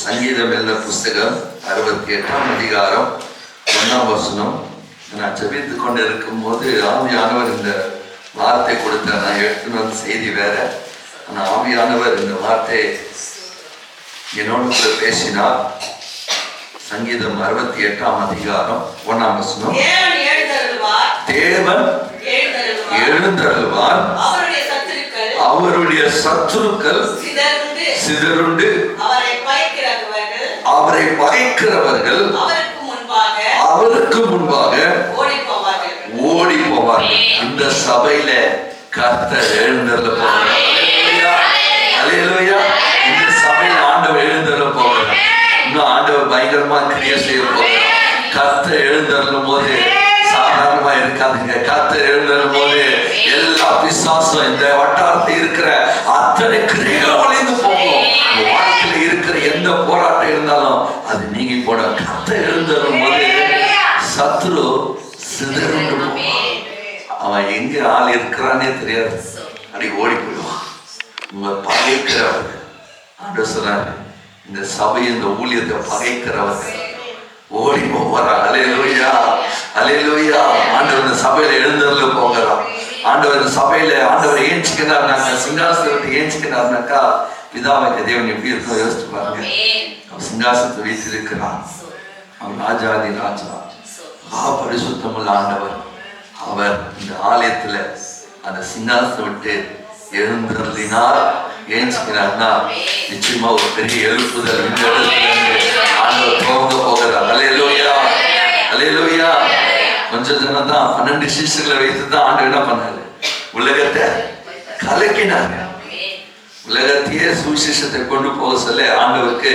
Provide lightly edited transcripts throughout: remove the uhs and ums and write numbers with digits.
சங்கீதம் எழுதின புஸ்தகம் 68ஆம் அதிகாரம் 1ஆம் வசனம். நான் ஜெபித்து கொண்டு இருக்கும் போது ஆவியானவர் இந்த வார்த்தை கொடுத்த நான் எடுத்துன்னு வந்த செய்தி வேற. ஆனால் ஆவியானவர் இந்த வார்த்தை என்னோடு பேசினார். சங்கீதம் 68ஆம் அதிகாரம் 1ஆம் வசனம். தேவன் எழுந்தருள்வார், அவருடைய சத்துருக்கள் சிதறுண்டு, அவரை பகைக்கிறவர்கள் அவருக்கு முன்பாக ஓடி போவார்கள். இந்த சபையில கர்த்தர் எழுந்தருள போகிறார். அல்லேலூயா. இந்த சபையில ஆண்டவர் எழுந்தருள போகிறார். இன்னும் ஆண்டவர் பயங்கரமா கிரியை செய்ய போகிறார். கர்த்தர் எழுந்தருளும் போது சாதாரணமா இருக்காதுங்க. கர்த்தர் எழுந்தருளும் போது எல்லா பிசாசும் இந்த வட்டாரத்தில் இருக்கிற அத்தனை கிரியைகளும் ஒளிந்து போகும். வாழ்க்கையில இருக்கிற எந்த போராட்டம் இருந்தாலும் அது நீங்கி போட கர்த்தர் எழுந்தருளும் போது சத்ரு சிதறுண்டு போவான். அவன் எங்க ஆள் இருக்கிறானே தெரியாது, அப்படி ஓடி போயிடுவான். உங்க பகைக்கிறவர்கள் ஆண்டவர் சொன்னார், இந்த சபை இந்த ஊழியத்தை பகைக்கிறவர்கள் ஓடி போவாரா. அல்லேலூயா, அல்லேலூயா. ஆண்டவர் இந்த சபையில எழுந்தருள போகிறார். ஆண்டவர் இந்த சபையில ஆண்டவர் ஏஞ்சிக்கிறார்னாக்கா, சிங்காசனத்தை ஏஞ்சிக்கிறார்னாக்கா, பிதாவாகிய தேவன் எப்படி இருக்கும் யோசிச்சு பாருங்க. அவன் சிங்காசனத்தை வீற்றிருக்கிறான். அவன் ராஜாதி ராஜா, பரிசுத்தமுள்ள ஆண்டவர். அவர் இந்த ஆலயத்துல அந்த சிங்காசனம் விட்டு எழுந்தருளினார், ஏஞ்சிக்கிறார்னா நிச்சயமா ஒரு பெரிய எழுப்புதல் இந்த இடத்துல ஆண்டவர் துவங்க போகிறார். அல்லேலூயா, அல்லேலூயா. கொஞ்சம் ஜனம் தான், 12 சீஷர்களை வைத்து தான் ஆண்டவர் என்ன பண்ணாரு, உலகத்தை கலக்கினார். உலகத்தையே சுவிசேஷத்தை கொண்டு போக சொல்ல ஆண்டவருக்கு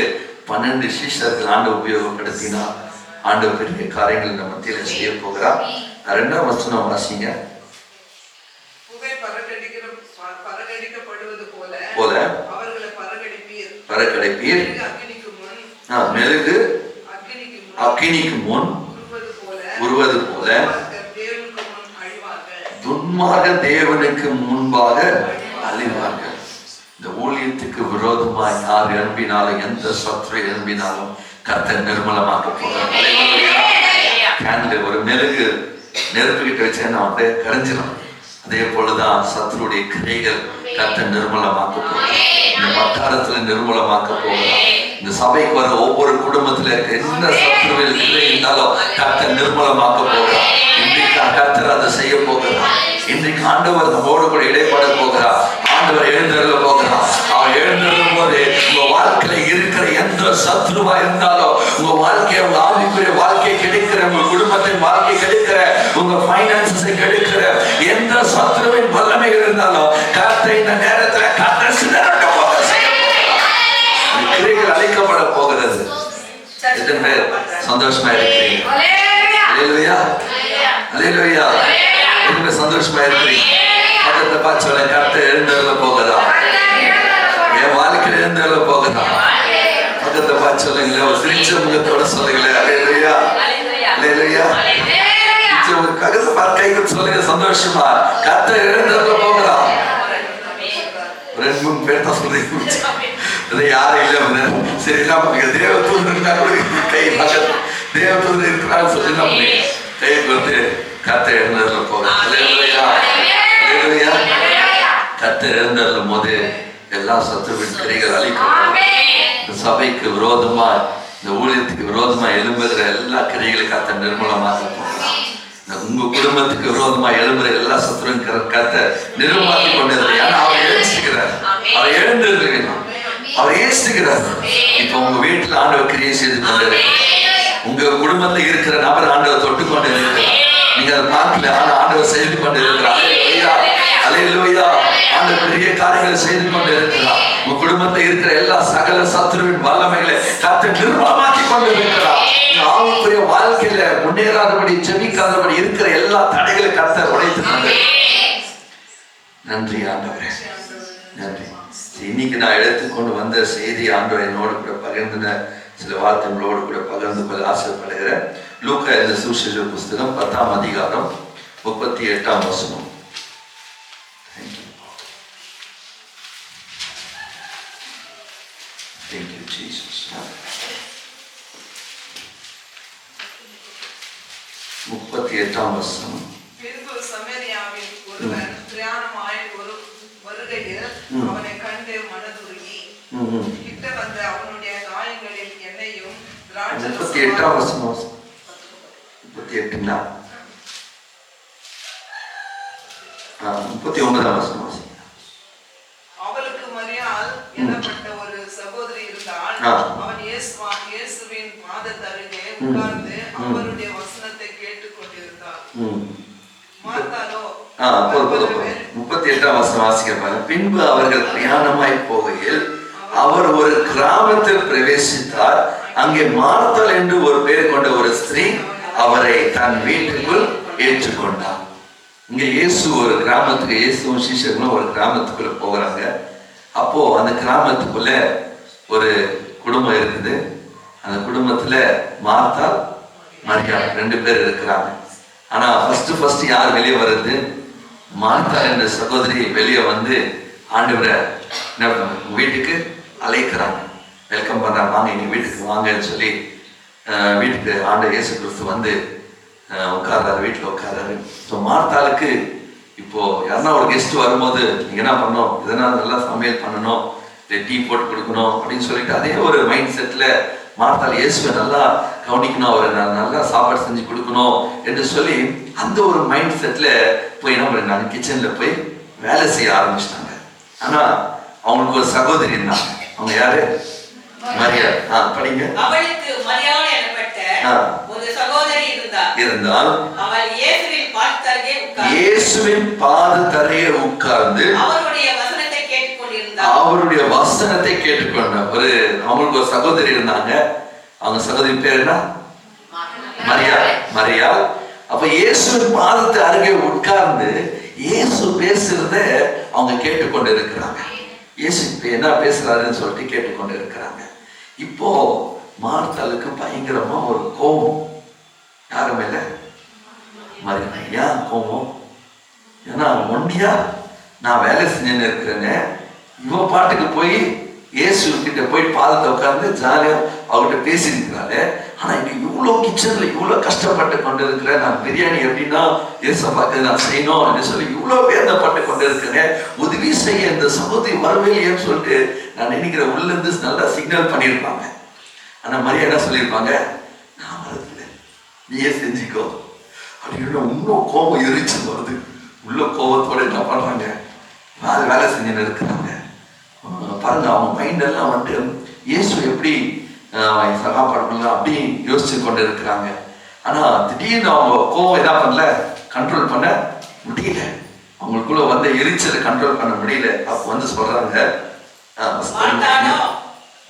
12 சீஷர்கள் ஆண்டவர் உபயோகப்படுத்தினார். ஆண்டவர் பெரிய காரியங்கள் நம்ம மத்தியில செய்ய போகிறார். 2ஆம் வசனம் வாசிங்க. போல பறக்கடிப்பீர், மெழுகு அக்கினிக்கு முன் உருவது போல துன்மார்க தேவனுக்கு முன்பாக அழிவார்கள். இந்த ஊழியத்துக்கு விரோதமாய் யார் எழும்பினாலும், எந்த சத்துரு எழும்பினாலும் கர்த்தர் நிர்மலமாக்க போகிறார். ஒரு மெழுகு நெருப்புகிட்ட வச்சேன்னா வந்து கரைஞ்சிடும். அதே போலதான் சத்துருடைய கிரைகள் கர்த்தர் நிர்மலமாக்க போகிறார். இந்த வட்டாரத்துல நிர்மலமாக்க போகிறார். இந்த சபைக்கு வர ஒவ்வொரு குடும்பத்துல என்ன சத்துருவில் கிரை இருந்தாலும் கர்த்தர் நிர்மலமாக்க போகிறார். இன்றைக்கு கர்த்தர் அதை செய்ய போகிறார். இன்றைக்கு ஆண்டவர் நம்மோடு கூட இடைப்பட போகிறார். ஆண்டவர் எழுந்தருள போகிறார். அவர் எழுந்தருளும் போது உங்க வாழ்க்கையில இருக்கிற எந்த சத்ருவா இருந்தாலும், உங்க வாழ்க்கையை, உங்க ஆவிக்குரிய வாழ்க்கை கிடைக்கிற, உங்க குடும்பத்தின் வாழ்க்கை கிடைக்கிற, உங்க பைனான்சஸை கிடைக்கிற எந்த சத்ருவின் வல்லமைகள் இருந்தாலும் கர்த்தர் இந்த நேரத்துல கர்த்தர் சிதறண்ட போக செய்ய போகிறார். கிரைகள் அழைக்கப்பட போகிறது. எத்தனை பேர் சந்தோஷமா இருக்கிறீங்க? அல்லேலூயா, அல்லேலூயா. எத்தனை சந்தோஷமா இருக்கிறீங்க? பக்கத்தை பார்த்து சொல்ல, கர்த்தர் எழுந்தருள போகிறா. என் வாழ்க்கையில எழுந்தருள போகிறா. பக்கத்தை பார்த்து சொல்லுங்களேன், ஒரு சிரிச்ச முகத்தோட சொல்லுங்களேன். அல்லேலூயா, அல்லேலூயா. பக்கத்தை பார்த்து கைக்கு சொல்லுங்க சந்தோஷமா, கர்த்தர் எழுந்தருள போகிறா. 2-3 பேர் தான் சொல்றீங்க, யாரும் இல்லை. சரி, என்ன தேவதூதன் இருந்தா கூட கை பக்கத்து தேவதூதன் இருக்கிறான்னு சொல்லி என்ன பண்ணி கைக்கு வந்து கர்த்தர் எழுந்தருள போகிறா. அல்லேலூயா, அல்லேலூயா. கர்த்தர் எழுந்தருளும் போது எல்லா சத்துருவின் கிரைகள் அழிக்கப்படும். இந்த சபைக்கு விரோதமா, இந்த ஊழியத்துக்கு விரோதமா எழும்புகிற எல்லா கிரைகளும் கர்த்தர் நிர்மூலமாக போகிறார். உங்க குடும்பத்துக்கு விரோதமா எழும்புற எல்லா சத்துருவின் கர்த்தர் நிர்மூலமாக்கி கொண்டிருக்கிறார். ஏன்னா அவர் எழுச்சிக்கிறார், அவர் எழுந்திருக்கிறார், அவர் ஏசுகிறார். இப்ப உங்க வீட்டுல ஆண்டவர் கிரியை செய்து கொண்டிருக்கிறார். உங்க குடும்பத்துல இருக்கிற நபர் ஆண்டவர் தொட்டு கொண்டு இருக்கிறார். நீங்க அதை பார்க்கல, ஆனா ஆண்டவர் செய்து கொண்டு இருக்கிறார். அல்லேலூயா. ஆண்டவர் பெரிய காரியங்களை செய்து கொண்டு இருக்கிறார். உங்க குடும்பத்தில் இருக்கிற எல்லா சகல சத்துருவின் வல்லமைகளை கர்த்தர் நிர்மூலமாக்கி கொண்டு இருக்கிறார். ஆவிக்குரிய வாழ்க்கையில முன்னேறாதபடி, ஜெபிக்காதபடி இருக்கிற எல்லா தடைகளை கர்த்தர் உடைத்து கொண்டு. நன்றி ஆண்டவரே, நன்றி. இன்னைக்கு நான் எடுத்துக்கொண்டு வந்த செய்தி ஆண்டவர் என்னோடு கூட பகிர்ந்துன சில வார்த்தைகளோடு கூட பகிர்ந்து கொள்ள ஆசைப்படுகிறேன். லூக்கா எழுதின சுவிசேஷ புஸ்தகம் 10ஆம் அதிகாரம் 38ஆம் வசனம். Thank you. Jesus. 38ஆம் வசனம். பின்பு சமரியாவில் ஒருவன் பிரயாணமாய் வருகையில் அவனை கண்டு மனதுருகி கிட்ட வந்து அவனுடைய காயங்களில் எண்ணெயும் 38ஆம் வசனம். 38ங்களா? 39ஆம் வசனம். அவளுக்கு மரியாள் எனப்பட்ட ஒரு சகோதரி இருந்தாள். அவன் இயேசுவின் பாதத்தருகே உட்கார்ந்து அவருடைய வசனத்தை கேட்டுக் கொண்டிருந்தாள். மார்த்தாளோ 38ஆம் வசனம் வாசிக்கிறப்பாங்க. பின்பு அவர்கள் பிரயாணமாய் போகையில் அவர் ஒரு கிராமத்தில் பிரவேசித்தார். அங்கே மார்த்தாள் என்று ஒரு பேர் கொண்ட ஒரு ஸ்திரீ அவரை தன் வீட்டுக்குள் ஏற்றுக்கொண்டார். இங்க இயேசு ஒரு கிராமத்துக்கு, இயேசுவும் சீஷர்களும் ஒரு கிராமத்துக்குள்ள போகிறாங்க. அப்போ அந்த கிராமத்துக்குள்ள ஒரு குடும்பம் இருக்குது. அந்த குடும்பத்துல மார்த்தாள், மரியாள் 2 பேர் இருக்கிறாங்க. ஆனா ஃபர்ஸ்ட் யார் வெளியே வருது? மார்த்தாள் என்ற சகோதரி வெளியே வந்து ஆண்டவரை வீட்டுக்கு அழைக்கிறாங்க, வெல்கம் பண்றாங்க. வாங்க இனி வீட்டுக்கு வாங்கன்னு சொல்லி வீட்டுக்கு ஆண்டவர் இயேசு கிறிஸ்து வந்து உட்கார்றாரு, வீட்டில் உட்கார்றாரு. ஸோ மார்த்தாளுக்கு இப்போ யாருன்னா ஒரு கெஸ்ட் வரும்போது நீங்க என்ன பண்ணணும், இதனால் நல்லா சமையல் பண்ணணும், இல்லை டீ போட்டு கொடுக்கணும் அப்படின்னு சொல்லிட்டு அதே ஒரு மைண்ட் செட்ல மார்த்தாள் இயேசுவை நல்லா கவனிக்கணும், அவரை நல்லா சாப்பாடு செஞ்சு கொடுக்கணும் என்று சொல்லி அந்த ஒரு மைண்ட் செட்ல போய் என்ன பண்ணாங்க, கிச்சன்ல போய் வேலை செய்ய ஆரம்பிச்சிட்டாங்க. ஆனா அவங்களுக்கு ஒரு சகோதரி இருந்தாங்க. அவங்க யாரு? மரியாள். படிங்க. அவளுக்கு மரியாள் எனப்பட்ட ஒரு சகோதரி இருந்தாள். அவள் இயேசுவின் பாதத்தருகே உட்கார்ந்து அவருடைய வசனத்தை கேட்டுக்கொண்டிருந்தாள். அவருடைய வசனத்தை கேட்டுக்கொண்டார். அவங்களுக்கு ஒரு சகோதரி இருந்தாங்க. அவங்க சகோதரி பேர் என்ன? மரியாள். அப்ப இயேசுவின் பாதத்தை அருகே உட்கார்ந்து இயேசு பேசுறத அவங்க கேட்டுக்கொண்டு இருக்கிறாங்க. இயேசு என்ன பேசுறாருன்னு சொல்லிட்டு கேட்டுக்கொண்டு இருக்கிறாங்க. இப்போ மார்த்தாளுக்கு பயங்கரமா ஒரு கோபம். யாரு மேல? மரியாள். ஏன் கோபம்? ஏன்னா ஒண்டியா நான் வேலை செஞ்சுன்னு இருக்கிறேன்னு இவ பாட்டுக்கு போய் இயேசு கிட்ட போய் பாதத்தை உட்கார்ந்து ஜாலியா அவர்கிட்ட பேசியிருக்கிறாரு. ஆனா இங்க இவ்வளவு கிச்சன்ல இவ்வளவு கஷ்டப்பட்டு கொண்டு இருக்கிறேன், நான் பிரியாணி எப்படின்னா ஏசப்பாக்கு நான் செய்யணும் அப்படின்னு சொல்லி இவ்வளவு வேதப்பட்டு கொண்டு இருக்கிறேன், உதவி செய்ய இந்த சமூகத்தை வரவேலையேன்னு சொல்லிட்டு நான் நினைக்கிற உள்ள இருந்து நல்லா சிக்னல் பண்ணியிருப்பாங்க. ஆனா மரியாதை என்ன சொல்லியிருப்பாங்க, நான் வரதில்லை, நீயே செஞ்சுக்கோ அப்படின்னு. இன்னும் கோபம் எரிச்சு வருது. உள்ள கோபத்தோட என்ன பண்றாங்க, வேலை செஞ்சுன்னு இருக்கிறாங்க. பாருங்க, அவங்க மைண்ட் எல்லாம் வந்துட்டு இயேசு எப்படி சகாப்பாடு பண்ணலாம் அப்படி யோசிச்சு கொண்டு இருக்கிறாங்க. ஆனா திடீர்னு அவங்க கோவம் என்ன பண்ணல, கண்ட்ரோல் பண்ண முடியல. அவங்களுக்குள்ள வந்து எரிச்சலை கண்ட்ரோல் பண்ண முடியல. அப்ப வந்து சொல்றாங்க,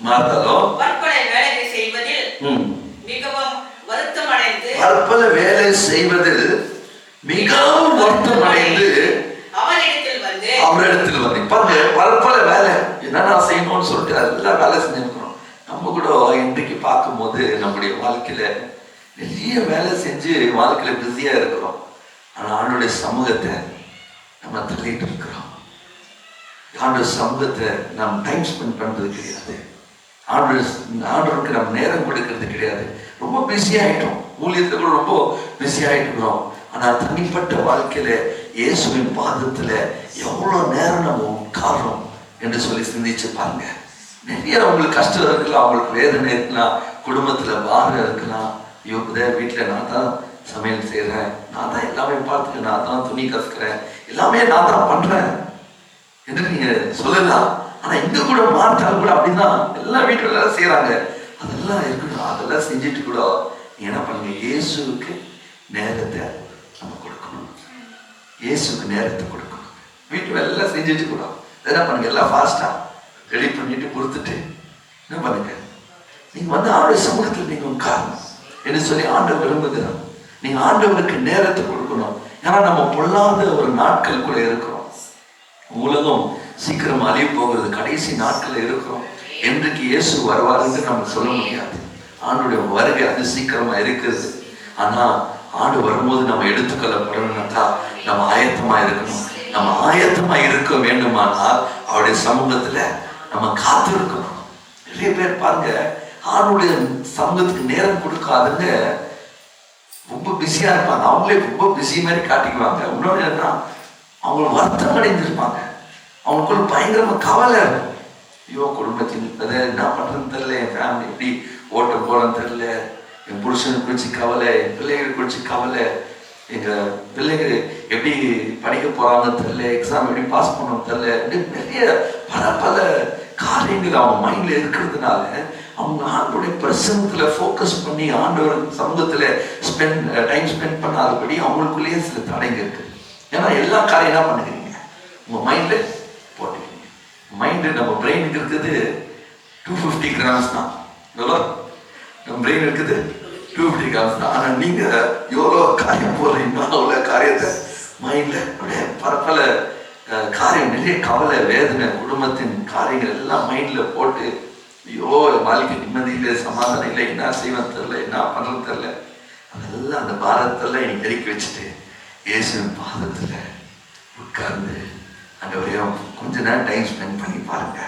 மார்த்தாளோ பற்பல வேலை செய்வதில் மிகவும் வருத்தமடைந்து அவரிடத்தில் வந்து பற்பல வேலை என்னென்ன செய்யணும்னு சொல்லிட்டு எல்லாம் வேலை செஞ்சிருக்கிறோம். நம்ம கூட இன்றைக்கு பார்க்கும்போது நம்முடைய வாழ்க்கையில நிறைய வேலை செஞ்சு வாழ்க்கையில பிஸியா இருக்கிறோம். ஆனா ஆண்டவருடைய சமூகத்தை நம்ம தள்ளிட்டு இருக்கிறோம். ஆண்டவர் சமூகத்தை நாம் டைம் ஸ்பெண்ட் பண்றது கிடையாது. ஆண்டவருக்கு நம்ம நேரம் கொடுக்கறது கிடையாது. ரொம்ப பிஸி ஆயிட்டோம், ஊழியத்தை கூட ரொம்ப பிஸி ஆயிட்டுக்கிறோம். ஆனா தனிப்பட்ட வாழ்க்கையில இயேசுவின் பாதத்துல எவ்வளவு நேரம் நம்ம உட்கார்றோம் என்று சொல்லி சிந்திச்சு பாருங்க. நிறைய அவங்களுக்கு கஷ்டம் இருக்கலாம், அவங்களுக்கு வேதனை இருக்கலாம், குடும்பத்துல பாரம் இருக்கலாம். வீட்டுல நான் தான் சமையல் செய்யறேன், நான் தான் எல்லாமே பார்த்துக்கிறேன், நான் தான் துணி கசுக்கிறேன், எல்லாமே நான் தான் பண்றேன் என்று நீங்க சொல்லலாம். ஆனா இங்க கூட மார்த்தாள் கூட அப்படிதான் எல்லா வீட்டுல செய்யறாங்க. அதெல்லாம் இருக்கணும், அதெல்லாம் செஞ்சுட்டு கூட நீங்க என்ன பண்ணுங்க, இயேசுக்கு நேரத்தை நம்ம கொடுக்கணும். இயேசுக்கு நேரத்தை கொடுக்கணும். வீட்டு வேலை எல்லாம் செஞ்சுட்டு கூட என்ன பண்ணுங்க, எல்லாம் ஃபாஸ்டா ரெடி பண்ணிட்டு கொடுத்துட்டு என்ன பண்ணுங்க, நீங்க வந்து ஆண்டவர் சமூகத்தில் நீங்க உட்காரணும் என்று சொல்லி ஆண்டவர் விரும்புகிறார். நீங்க ஆண்டவருக்கு நேரத்தை கொடுக்கணும். ஏன்னா நம்ம பொல்லாத ஒரு நாட்களுக்குள்ள இருக்கிறோம். உலகம் சீக்கிரம் அழிய போகிறது, கடைசி நாட்கள் இருக்கிறோம். என்றைக்கு இயேசு வருவாருன்னு நம்ம சொல்ல முடியாது. ஆண்டுடைய வருகை அது சீக்கிரமா இருக்கிறது. ஆனா ஆண்டு வரும்போது நம்ம எடுத்துக்கொள்ளப்படணும்னாக்கா நம்ம ஆயத்தமா இருக்கணும். நம்ம ஆயத்தமா இருக்க வேண்டுமானால் அவருடைய சமூகத்துல நம்ம காத்து இருக்கணும். நிறைய பேர் பாருங்க ஆணுடைய சமூகத்துக்கு நேரம் கொடுக்காதுங்க, ரொம்ப பிஸியா இருப்பாங்க. அவங்களே ரொம்ப பிஸி மாதிரி காட்டிக்குவாங்க. இன்னொன்று என்னன்னா, அவங்க வருத்தம் அடைந்திருப்பாங்க. அவங்களுக்குள்ள பயங்கரமா கவலை இருக்கும். ஐயோ குடும்பத்தின் என்ன பண்றதுன்னு தெரியல, என் ஃபேமிலி எப்படி ஓட்ட போறன்னு தெரியல, என் புருஷனை குறிச்சு கவலை, என் பிள்ளைகளை குறிச்சு கவலை, எங்க பிள்ளைங்க எப்படி படிக்க போறாங்கன்னு தெரியல, எக்ஸாம் எப்படி பாஸ் பண்ணணும் தெரியல, நிறைய பல காரியங்கள் அவங்க மைண்ட்ல இருக்கிறதுனால அவங்க ஆண்டோடைய பிரசனத்துல ஃபோக்கஸ் பண்ணி ஆண்டோட சமூகத்துல டைம் ஸ்பெண்ட் பண்ணாதபடி அவங்களுக்குள்ளேயே சில தடைங்க இருக்கு. ஏன்னா எல்லா காரியம் என்ன பண்ணுறீங்க, உங்க மைண்ட்ல போட்டுக்கிறீங்க. மைண்டு நம்ம பிரெயினுக்கு இருக்குது 250 கிராம்ஸ் தான். நம்ம பிரெயின் இருக்குது 250 கிராம்ஸ் தான். ஆனா நீங்க எவ்வளோ காரியம் போடுறீங்களோ அவ்வளோ காரியத்தை மைண்ட்ல அப்படியே பல காரியம், நிறைய கவலை, வேதனை, குடும்பத்தின் காரியங்கள் எல்லாம் மைண்ட்ல போட்டு ஐயோ வாழ்க்கை நிம்மதி இல்லை, சமாதானம் இல்லை, என்ன செய்வேன் தெரியல, என்ன பண்றது தெரியல, அதெல்லாம் அந்த பாரத்தெல்லாம் எனக்கு இறக்கி வச்சுட்டு இயேசுவின் பாதத்துல உட்கார்ந்து ஆண்டவரையும் கொஞ்ச நேரம் டைம் ஸ்பெண்ட் பண்ணி பாருங்க.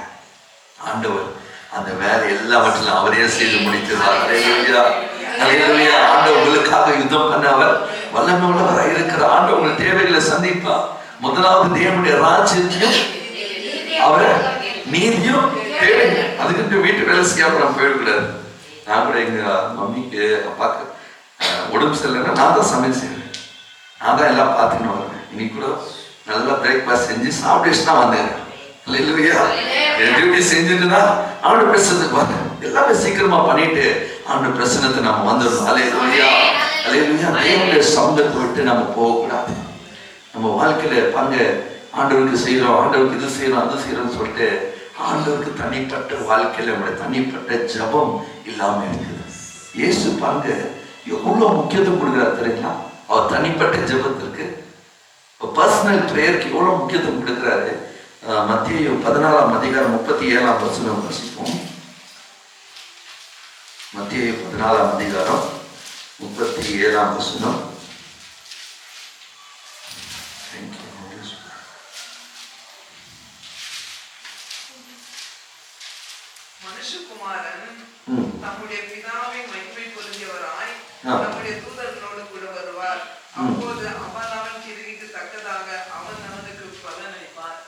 ஆண்டவர் அந்த வேலை எல்லாவற்றிலும் அவரே செய்து முடிக்கிறார். ஆண்டவர் உங்களுக்காக யுத்தம் பண்ண அவர் வல்லமை உள்ளவராக இருக்கிறார். ஆண்டவர் உங்கள் தேவைகளை சந்திப்பார். முதலாவது தேவனுடைய ராஜ்யத்தையும் அவரை நீதியும் தேவைங்க. அதுக்கு வீட்டு வேலை செய்யாம நம்ம போயிடக்கூடாது. நான் கூட எங்க மம்மிக்கு அப்பாக்கு உடம்பு சரியில்லைன்னா நான் தான் சமையல் செய்வேன், நான் தான் எல்லாம் பார்த்துக்கணும் வருவேன். இன்னைக்கு கூட நல்லா பிரேக்ஃபாஸ்ட் செஞ்சு சாப்பிட்டு தான் வந்தேன். இல்லையா டியூட்டி செஞ்சுட்டுனா அவனோட பிரச்சனத்துக்கு வந்தேன். எல்லாமே சீக்கிரமா பண்ணிட்டு அவனோட பிரச்சனத்தை நம்ம வந்துடணும். அல்லேலூயா அல்லேலூயா. தேவனுடைய சமூகத்தை விட்டு நம்ம போகக்கூடாது. நம்ம வாழ்க்கையில பாருங்க, ஆண்டவருக்கு செய்யறோம், ஆண்டவருக்கு இது செய்யறோம், அது செய்யறோம்னு சொல்லிட்டு ஆண்டவருக்கு தனிப்பட்ட வாழ்க்கையில நம்முடைய தனிப்பட்ட ஜபம் இல்லாம இருக்குது. இயேசு பாருங்க எவ்வளவு முக்கியத்துவம் கொடுக்குறாரு தெரியுங்களா? அவர் தனிப்பட்ட ஜபத்திற்கு, பர்சனல் பிரேயருக்கு எவ்வளவு முக்கியத்துவம் கொடுக்குறாரு. மத்தேயு 14ஆம் அதிகாரம் 37ஆம் வசனம் வாசிப்போம். மத்தேயு 14ஆம் அதிகாரம் 37ஆம் வசனம். மனுஷகுமாரன் தம்முடைய பிதாவை மகிமை பொருந்தியவராய் நம்முடைய தூதர்களோடு கூட வருவார். அப்போது அவன் கிரிக்கு தக்கதாக அவன் அவனுக்கு பலனளிப்பார்.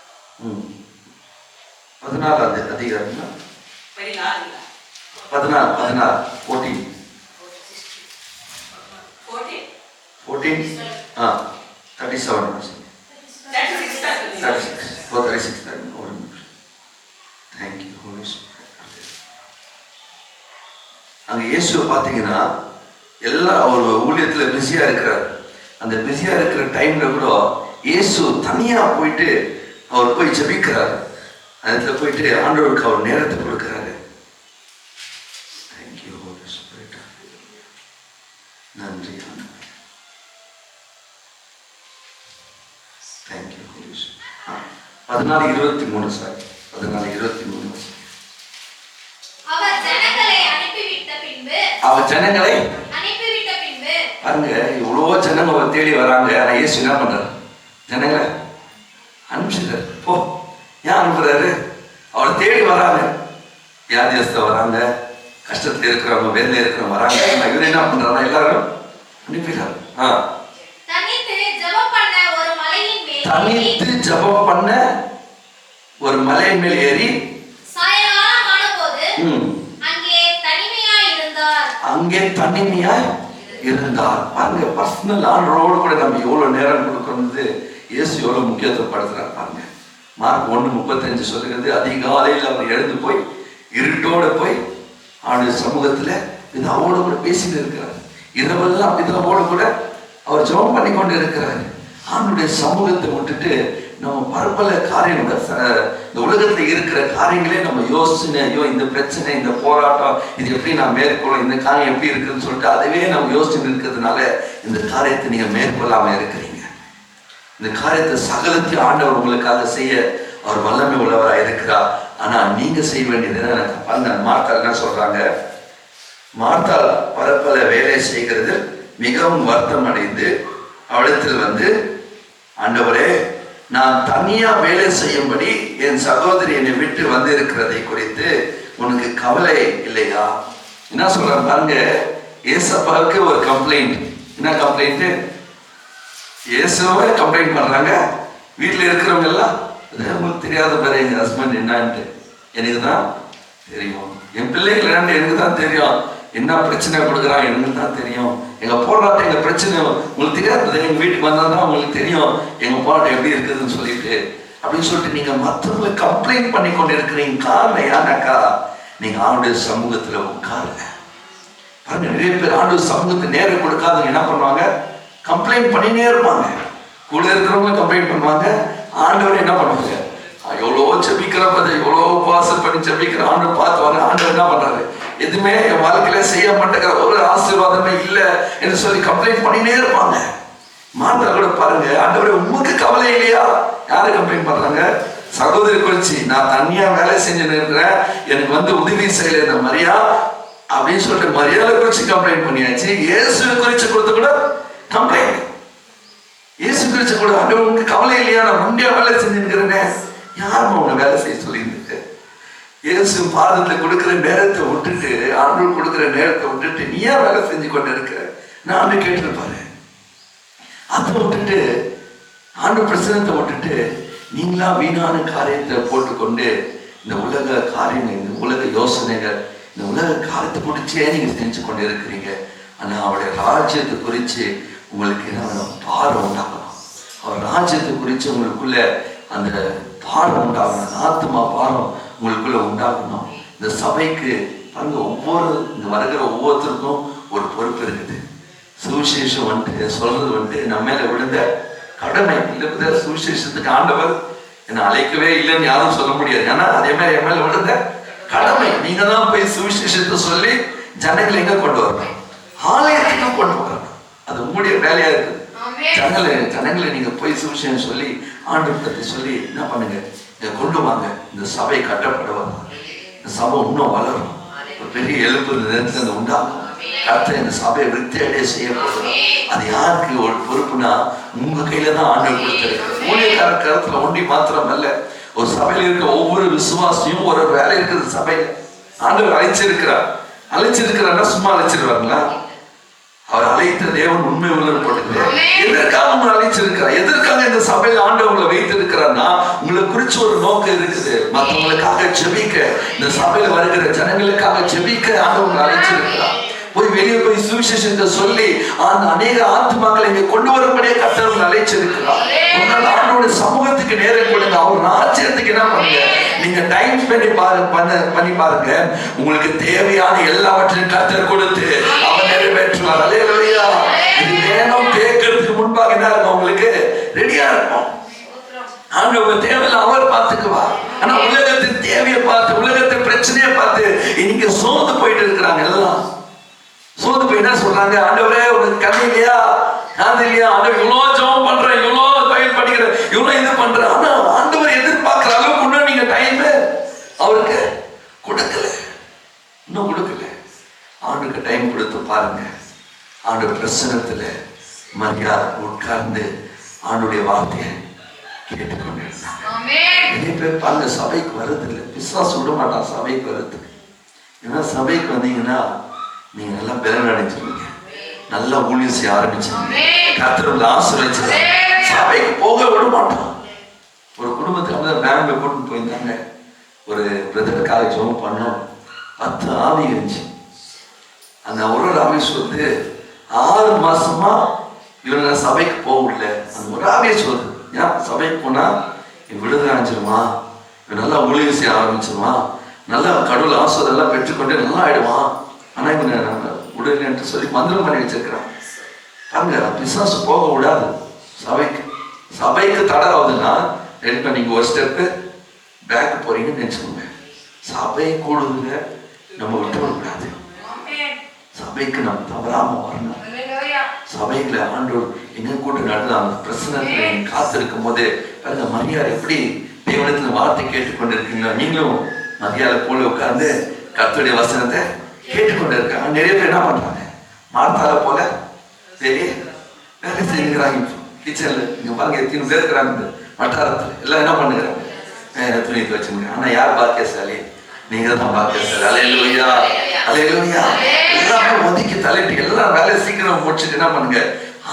14ஆம் அதிகாரம் 14 அங்க இயேசுவை பார்த்தீங்கன்னா எல்லாம் அவர் ஊழியத்துல பிஸியா இருக்கிறார். அந்த பிஸியா இருக்கிற டைம்ல கூட இயேசு தனியா போயிட்டு அவர் போய் ஜெபிக்கிறார். அதுல போயிட்டு ஆண்டவருக்கு அவர் நேரத்தை கொடுக்கிறாரு. Thank you Holy Spirit. நன்றி ஆண்டவரே. Thank you Holy Spirit. 14:23 சார். 14:23. அவர் ஜனங்களை அனுப்பிவிட்ட பின்பு பாருங்க, இவ்வளோ ஜனங்க தேடி வராங்க. ஆனா இயேசு என்ன பண்றாரு? ஜனங்களை அனுப்பிச்சிட்டாரு. போ. ஏன் அனுப்புறாரு? அவர் தேடி வராங்க. வியாதியஸ்த வராங்க, கஷ்டத்துல இருக்கிறவங்க, வேலையில இருக்கிறவங்க வராங்க. இவர் என்ன பண்றாருன்னா எல்லாரும் அனுப்பிடுறாரு. தனித்து ஜெபம் பண்ண ஒரு மலையின் மேல் ஏறி அங்கே தனிமையா இருந்தார். பாருங்க, பர்சனல் ஆண்டவரோடு கூட நம்ம எவ்வளவு நேரம் கொடுக்கறது இயேசு எவ்வளவு முக்கியத்துவப்படுத்துறார் பாருங்க. மார்க் 1:35 சொல்லுகிறது, அதிகாலையில் அவர் எழுந்து போய் இருட்டோட போய் அவருடைய சமூகத்துல பிதாவோடு கூட பேசிட்டு இருக்கிறார். இரவெல்லாம் பிதாவோடு கூட அவர் ஜெபம் பண்ணி கொண்டு இருக்கிறார். அவனுடைய சமூகத்தை விட்டுட்டு நம்ம பரப்பல காரியங்கள், இந்த உலகத்துல இருக்கிற காரியங்களே நம்ம யோசனை, ஐயோ இந்த பிரச்சனை, இந்த போராட்டம், இது எப்படி நான் மேற்கொள்ளும், இந்த காரியம் எப்படி இருக்குன்னு சொல்லிட்டு அதுவே நம்ம யோசிச்சு இருக்கிறதுனால இந்த காரியத்தை நீங்க மேற்கொள்ளாம இருக்கிறீங்க. இந்த காரியத்தை சகலத்தையும் ஆண்டவர் உங்களுக்காக செய்ய அவர் வல்லமை உள்ளவராக இருக்கிறார். ஆனா நீங்க செய்ய வேண்டியது என்ன? மார்த்தாள் என்ன சொல்றாங்க? மார்த்தாள் பரப்பல வேலை செய்கிறது மிகவும் வருத்தம் அடைந்து அவளிடத்தில் வந்து, ஆண்டவரே, நான் தனியா வேலை செய்யும்படி என் சகோதரி என்னை விட்டு வந்து இருக்கிறதை குறித்து உனக்கு கவலை இல்லையா? என்ன சொல்றாங்க பாருங்க, ஏசப்பாவுக்கு ஒரு கம்ப்ளைண்ட். என்ன கம்ப்ளைண்ட்? இயேசுவை கம்ப்ளைண்ட் பண்றாங்க. வீட்டுல இருக்கிறவங்க எல்லாம், உங்களுக்கு தெரியாத பாரு எங்க ஹஸ்பண்ட் என்னன்ட்டு, எனக்கு தான் தெரியும். என் பிள்ளைகள் என்னன்னு எனக்கு தான் தெரியும். என்ன பிரச்சனை கொடுக்குறான் எனக்கு தான் தெரியும். எங்க போராட்டம், எங்க பிரச்சனை உங்களுக்கு தெரியாது. எங்க வீட்டுக்கு வந்தா தான் உங்களுக்கு தெரியும் எங்க போராட்டம் எப்படி இருக்குதுன்னு சொல்லிட்டு, அப்படின்னு சொல்லிட்டு நீங்க மற்றவங்களை கம்ப்ளைண்ட் பண்ணி கொண்டு இருக்கிறீங்க. காரணம் ஏன்னாக்கா, நீங்க ஆண்டவர் சமூகத்துல உட்காருங்க. பாருங்க, நிறைய பேர் ஆண்டவர் சமூகத்தை நேரம் கொடுக்காதவங்க என்ன பண்ணுவாங்க? கம்ப்ளைண்ட் பண்ணினே இருப்பாங்க. கூட இருக்கிறவங்க கம்ப்ளைண்ட் பண்ணுவாங்க. ஆண்டவர் என்ன பண்ணுவாங்க? எவ்வளோ ஜெபிக்கிறப்ப, எவ்வளோ உபவாசம் பண்ணி ஜெபிக்கிற ஆண்டவர் பார்த்து வர, ஆண்டவர் என்ன பண்றாரு? எதுவுமே என் வாழ்க்கையில செய்ய மாட்டேங்கிற, ஒரு ஆசீர்வாதமே இல்லை என்று சொல்லி கம்ப்ளைண்ட் பண்ணினே இருப்பாங்க. மாதா கூட பாருங்க, ஆண்டவரே உங்களுக்கு கவலை இல்லையா? யாரு கம்ப்ளைண்ட் பண்றாங்க? சகோதரி குறிச்சி, நான் தனியா வேலை செஞ்சுன்னு இருக்கிறேன், எனக்கு வந்து உதவி செய்யல இந்த மரியா அப்படின்னு சொல்லிட்டு மரியாதை குறிச்சு கம்ப்ளைண்ட் பண்ணியாச்சு. இயேசு குறிச்சு கொடுத்து கூட கம்ப்ளைண்ட். இயேசு குறிச்சு கூட, ஆண்டவர் உங்களுக்கு கவலை இல்லையா? நான் முன்னே வேலை செஞ்சுருக்கிறேனே. யாரும் உங்களை வேலை செய்ய சொல்லியிருக்கு? இயேசு பாதத்தை கொடுக்கிற நேரத்தை விட்டுட்டு, ஆண்டவர் கொடுக்கிற நேரத்தை விட்டுட்டு நீ ஏன் வேலை செஞ்சு கொண்டு இருக்கிற? நான் கேட்டிருப்பாரு. அதை விட்டுட்டு, ஆண்டு பிரச்சனத்தை விட்டுட்டு நீங்களா வீணான காரியத்தை போட்டுக்கொண்டு இந்த உலக காரியங்கள், இந்த உலக யோசனைகள், இந்த உலக காரியத்தை பிடிச்சே நீங்க செஞ்சு கொண்டு இருக்கிறீங்க. ஆனா அவருடைய ராஜ்யத்தை குறித்து உங்களுக்கு என்ன பாரம் உண்டாகணும். அவர் ராஜ்யத்தை குறித்து உங்களுக்குள்ள அந்த பாரம் உண்டாகணும். ஆத்மா பாரம் உங்களுக்குள்ள உண்டாகணும். இந்த சபைக்கு பாருங்க, ஒவ்வொரு இந்த வருகிற ஒவ்வொருத்தருக்கும் ஒரு பொறுப்பு இருக்குது. சுவிசேஷம் வந்துட்டு சொல்றது வந்துட்டு நம்ம மேல விழுந்த கடமை. இல்லை, சுவிசேஷத்துக்கு ஆண்டவர் என்னை அழைக்கவே இல்லைன்னு யாரும் சொல்ல முடியாது. ஏன்னா அதே மாதிரி என் மேல விழுந்த கடமை. நீங்க தான் போய் சுவிசேஷத்தை சொல்லி ஜனங்களை எங்க கொண்டு வரணும்? ஆலயத்துக்கு கொண்டு வரணும். அது உங்களுடைய வேலையா இருக்குது. ஜனங்களை நீங்க போய் சுவிசேஷம் சொல்லி ஆண்டவர் பத்தி சொல்லி என்ன பண்ணுங்க, இதை கொண்டு வாங்க. இந்த சபை கட்டப்பட வரும். இந்த சபை இன்னும் வளரும். ஒரு பெரிய எழுப்பு இந்த நேரத்தில் உண்டாகும். கர்த்தர் இந்த சபையை விருத்தியடைய செய்ய போகிறோம். அது யாருக்கு ஒரு பொறுப்புனா, உங்க கையில தான் ஆண்டவர் கொடுத்திருக்கிறார். ஊழியக்கார கருத்துல ஒண்டி மாத்திரம் அல்ல, ஒரு சபையில இருக்க ஒவ்வொரு விசுவாசியும் ஒரு வேலை இருக்குது. சபையில ஆண்டவர் அழைச்சிருக்கிறார்னா சும்மா அழைச்சிருவாங்களா? அவர் அழைத்த தேவன் உண்மை உள்ளவர் போட்டு எதற்காக உங்களை அழைச்சிருக்கிறார்? எதற்காக இந்த சபையில ஆண்டவர் உங்களை வைத்திருக்கிறார்னா, உங்களை குறிச்சு ஒரு நோக்கம் இருக்குது. மற்றவங்களுக்காக ஜெபிக்க, இந்த சபையில வருகிற ஜனங்களுக்காக ஜெபிக்க ஆண்டவர் உங்களை அழைச்சிருக்கிறார். போய் வெளியே போய் சுவிசேஷத்தை சொல்லி அந்த அநேக ஆத்துமாக்களை இங்க கொண்டு வரும்படியே கர்த்தர் உங்களை அழைச்சிருக்கிறார். உங்களால் ஆண்டவருடைய சமூகத்துக்கு நேரம் கொடுங்க. அவர் ராஜ்யத்துக்கு என்ன பண்ணுங்க, நீங்க டைம் ஸ்பெண்ட் பண்ணி பாருங்க. உங்களுக்கு தேவையான எல்லாவற்றையும் கர்த்தர் கொடுத்து அவர் நிறைவேற்றுவார். அல்லேலூயா. இது வேணும் கேட்கறதுக்கு முன்பாக என்ன இருக்கும்? உங்களுக்கு ரெடியா இருக்கும். ஆண்டவர் தேவையில்லை, அவர் பார்த்துக்குவார். ஆனா உலகத்தின் தேவையை பார்த்து, உலகத்தின் பிரச்சனையை பார்த்து இன்னைக்கு சோர்ந்து போயிட்டு இருக்கிறாங்க. எல்லாம் சோர்ந்து போய் என்ன சொல்றாங்க? ஆண்டவரே உனக்கு கண்ணு இல்லையா, காது இல்லையா? ஆண்டவர் இவ்வளவு ஜெபம் பண்றேன், இவ்வளவு பயிர் படிக்கிறேன், இவ்வளவு இது பண்றேன், ஆனா ஆண்டவர் எதிர்பார்க்கிற அளவுக்கு இன்னும் நீங்க டைம் அவருக்கு கொடுக்கல, இன்னும் கொடுக்கல. ஆண்டுக்கு டைம் கொடுத்து பாருங்க. ஆண்டு பிரசனத்துல மரியாதை உட்கார்ந்து ஆண்டுடைய வார்த்தையை கேட்டுக்கொண்டு நிறைய பேர் பாருங்க சபைக்கு வர்றது இல்லை. பிசாசு விட மாட்டான் சபைக்கு வர்றதுக்கு. ஏன்னா சபைக்கு வந்தீங்கன்னா நீங்க நல்லா பலன் அடைஞ்சிருவீங்க, நல்லா ஊழியம் செய்ய ஆரம்பிச்சிருவீங்க, கர்த்தர் ஆசீர்வதிச்சு சபைக்கு போக விட மாட்டான். ஒரு குடும்பத்துக்கு வந்து பேங்க்ல கூட்டிட்டு போயிருந்தாங்க. ஒரு பிரதருக்காக ஜெபம் பண்ணோம். 10 ஆவி இருந்துச்சு. அந்த ஒரு ஆவிஸ் வந்து 6 மாசமா இவங்க சபைக்கு போகல. அந்த ஒரு ஆவியை சொல்லுது, ஏன் சபைக்கு போனா விடுதலை அடைஞ்சிருமா, இவன் நல்லா ஊழியம் செய்ய ஆரம்பிச்சிருமா, நல்லா கடவுள் ஆசீர்வாதம் பெற்றுக்கொண்டே நல்லா ஆயிடுவான். ஆனா இவங்க உடனே சொல்லி மந்திரம் பண்ணி வச்சிருக்கிறான். பாருங்க, பிசாசு போக விடாது சபைக்கு. சபைக்கு தடை ஆகுதுன்னா நீங்க ஒரு ஸ்டெப்பு பேக் போறீங்கன்னு நினைச்சுக்கோங்க. சபை கூடுதுங்க, நம்ம விட்டு விடக்கூடாது. சபைக்கு நம்ம தவறாம வரணும். சபைகளை ஆண்டவர் எங்க கூட்டு நடந்த அந்த பிரச்சனை காத்திருக்கும் போது பாருங்க, மரியாதை எப்படி தேவனத்துல வார்த்தை கேட்டுக்கொண்டு இருக்கீங்களா? நீங்களும் மரியாதை போல உட்கார்ந்து கர்த்தருடைய வசனத்தை கேட்டுக்கொண்டு இருக்காங்க. நிறைய பேர் என்ன பண்றாங்க, மார்த்தால போல பெரிய வேலை செய்கிறாங்க. கிச்சன்ல நீங்க பாருங்க, எத்தனை பேர் இருக்கிறாங்க வட்டாரத்துல. எல்லாம் என்ன பண்ணுகிறாங்க, துணி வச்சுங்க. ஆனா யார் பாக்கியசாலி? நீங்க தான் பாக்கியஸ்தர். அல்லேலூயா, அல்லேலூயா. எல்லாமே ஒதுக்கி தள்ளிட்டு எல்லாம் வேலையை சீக்கிரம் முடிச்சுட்டு என்ன பண்ணுங்க,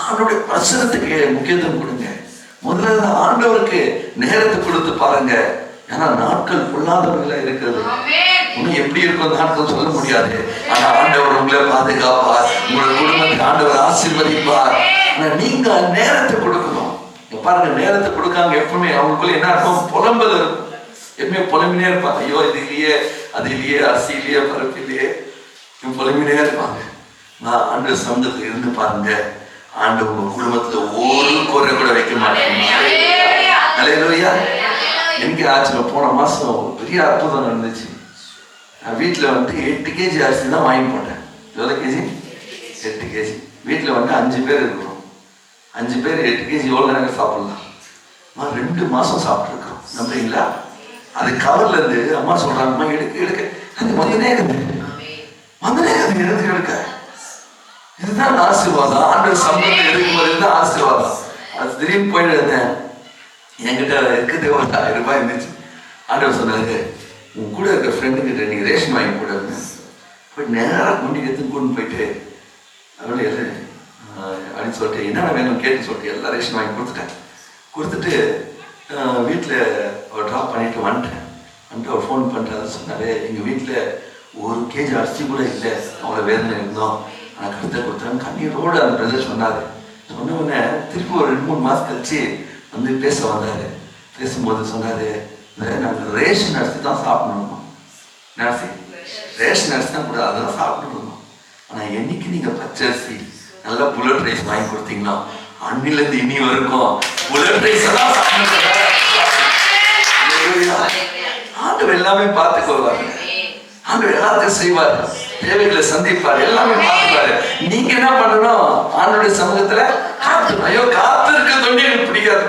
ஆண்டவருடைய பிரசனத்துக்கு முக்கியத்துவம் கொடுங்க. முதல்ல ஆண்டவருக்கு நேரத்தை கொடுத்து பாருங்க. ஏன்னா நாட்கள் பொல்லாதவர்களா இருக்கிறது. இன்னும் எப்படி இருக்கும் நாட்கள் சொல்ல முடியாது. ஆனா ஆண்டவர் உங்களை பாதுகாப்பார், உங்களோட குடும்பத்துக்கு ஆண்டவர் ஆசீர்வதிப்பார். ஆனா நீங்க நேரத்தை கொடுக்கணும். பாருங்க, நேரத்தை கொடுக்காங்க எப்பவுமே அவங்களுக்குள்ள என்ன இருக்கும், புலம்பல் இருக்கும். எப்பவுமே புலம்பினே இருப்பாங்க. ஐயோ இது இல்லையே, அது இல்லையே, அரிசி இல்லையே, பருப்பு இல்லையே, புலம்பினே இருப்பாங்க. நான் ஆண்டவர் சமூகத்துல இருந்து பாருங்க, ஆண்டவர் உங்க குடும்பத்துல ஒரு குறை கூட வைக்க மாட்டேன். அல்லேலூயா. எனக்கு ஆச்சு, போன மாசம் ஒரு பெரிய அற்புதம் நடந்துச்சு. நான் வீட்டுல 8 கேஜி அரிசி தான் வாங்கி போட்டேன். எவ்வளோ கேஜி? 8 கேஜி. வீட்டுல 5 பேர் இருக்கிறோம். 5 பேர் 8 கேஜி எவ்வளோ நேரம் சாப்பிடலாம்? 2 மாசம் சாப்பிட்டுருக்கோம். நம்புறீங்களா? அது கவர்ல இருந்து அம்மா சொல்றாங்கம்மா எடுக்க எடுக்க அது வந்துனே எடுக்க. இதுதான் ஆசீர்வாதம். ஆண்டவர் சம்பளத்தை எடுக்கும்போது தான் ஆசீர்வாதம். அது திடீர்னு போயிட்டு இருந்தேன். என்கிட்ட இருக்குது ஒரு 1000 ரூபாய் இருந்துச்சு. ஆண்டவர் சொன்னாரு, உன் கூட இருக்க ஃப்ரெண்டு கிட்ட நீங்க ரேஷன் வாங்கி கூட போய் நேராக கொண்டு எடுத்துன்னு கொண்டு போயிட்டு அவளை எல்லாம் அப்படின்னு சொல்லிட்டு என்னென்ன வேணும் கேட்டு சொல்லிட்டு எல்லா ரேஷன் வாங்கி கொடுத்துட்டு வீட்டில் அவர் ட்ராப் பண்ணிட்டு வந்துட்டு அவர் ஃபோன் பண்ணுறாரு. சொன்னாரு, எங்கள் வீட்டில் 1 கேஜி அரிசி கூட இல்லை, அவ்வளோ வேதனை இருந்தோம், ஆனால் கருத்தை கொடுத்தாங்க கண்ணீரோடு அந்த பிரதர் சொன்னார். சொன்ன உடனே திருப்பி ஒரு 2-3 மாதம் கழிச்சு பேச வந்தார். பேசும்போது சொன்னார், நாங்கள் ரேஷன் அரிசி தான் சாப்பிடணுமா, நர்சி ரேஷன் அரிசி தான் கூட அதெல்லாம் சாப்பிடணுமா, ஆனால் என்னைக்கு நீங்கள் பச்சரிசி நல்லா புல்லட் ரைஸ் வாங்கி கொடுத்தீங்களா, அன்னிலேருந்து இனி வரைக்கும் புல்லட் ரைஸ் எல்லாம் சாப்பிடுங்க. ஆண்டவர் எல்லாமே பார்த்துக் கொள்வாங்க. ஆண்டவர் எல்லாத்தையும் செய்வார், தேவைகளை சந்திப்பார், எல்லாமே பார்த்துப்பாரு. நீங்க என்ன பண்ணணும், ஆண்டவருடைய சமூகத்துல காத்து. ஐயோ காத்து இருக்க தொண்டி எனக்கு பிடிக்காது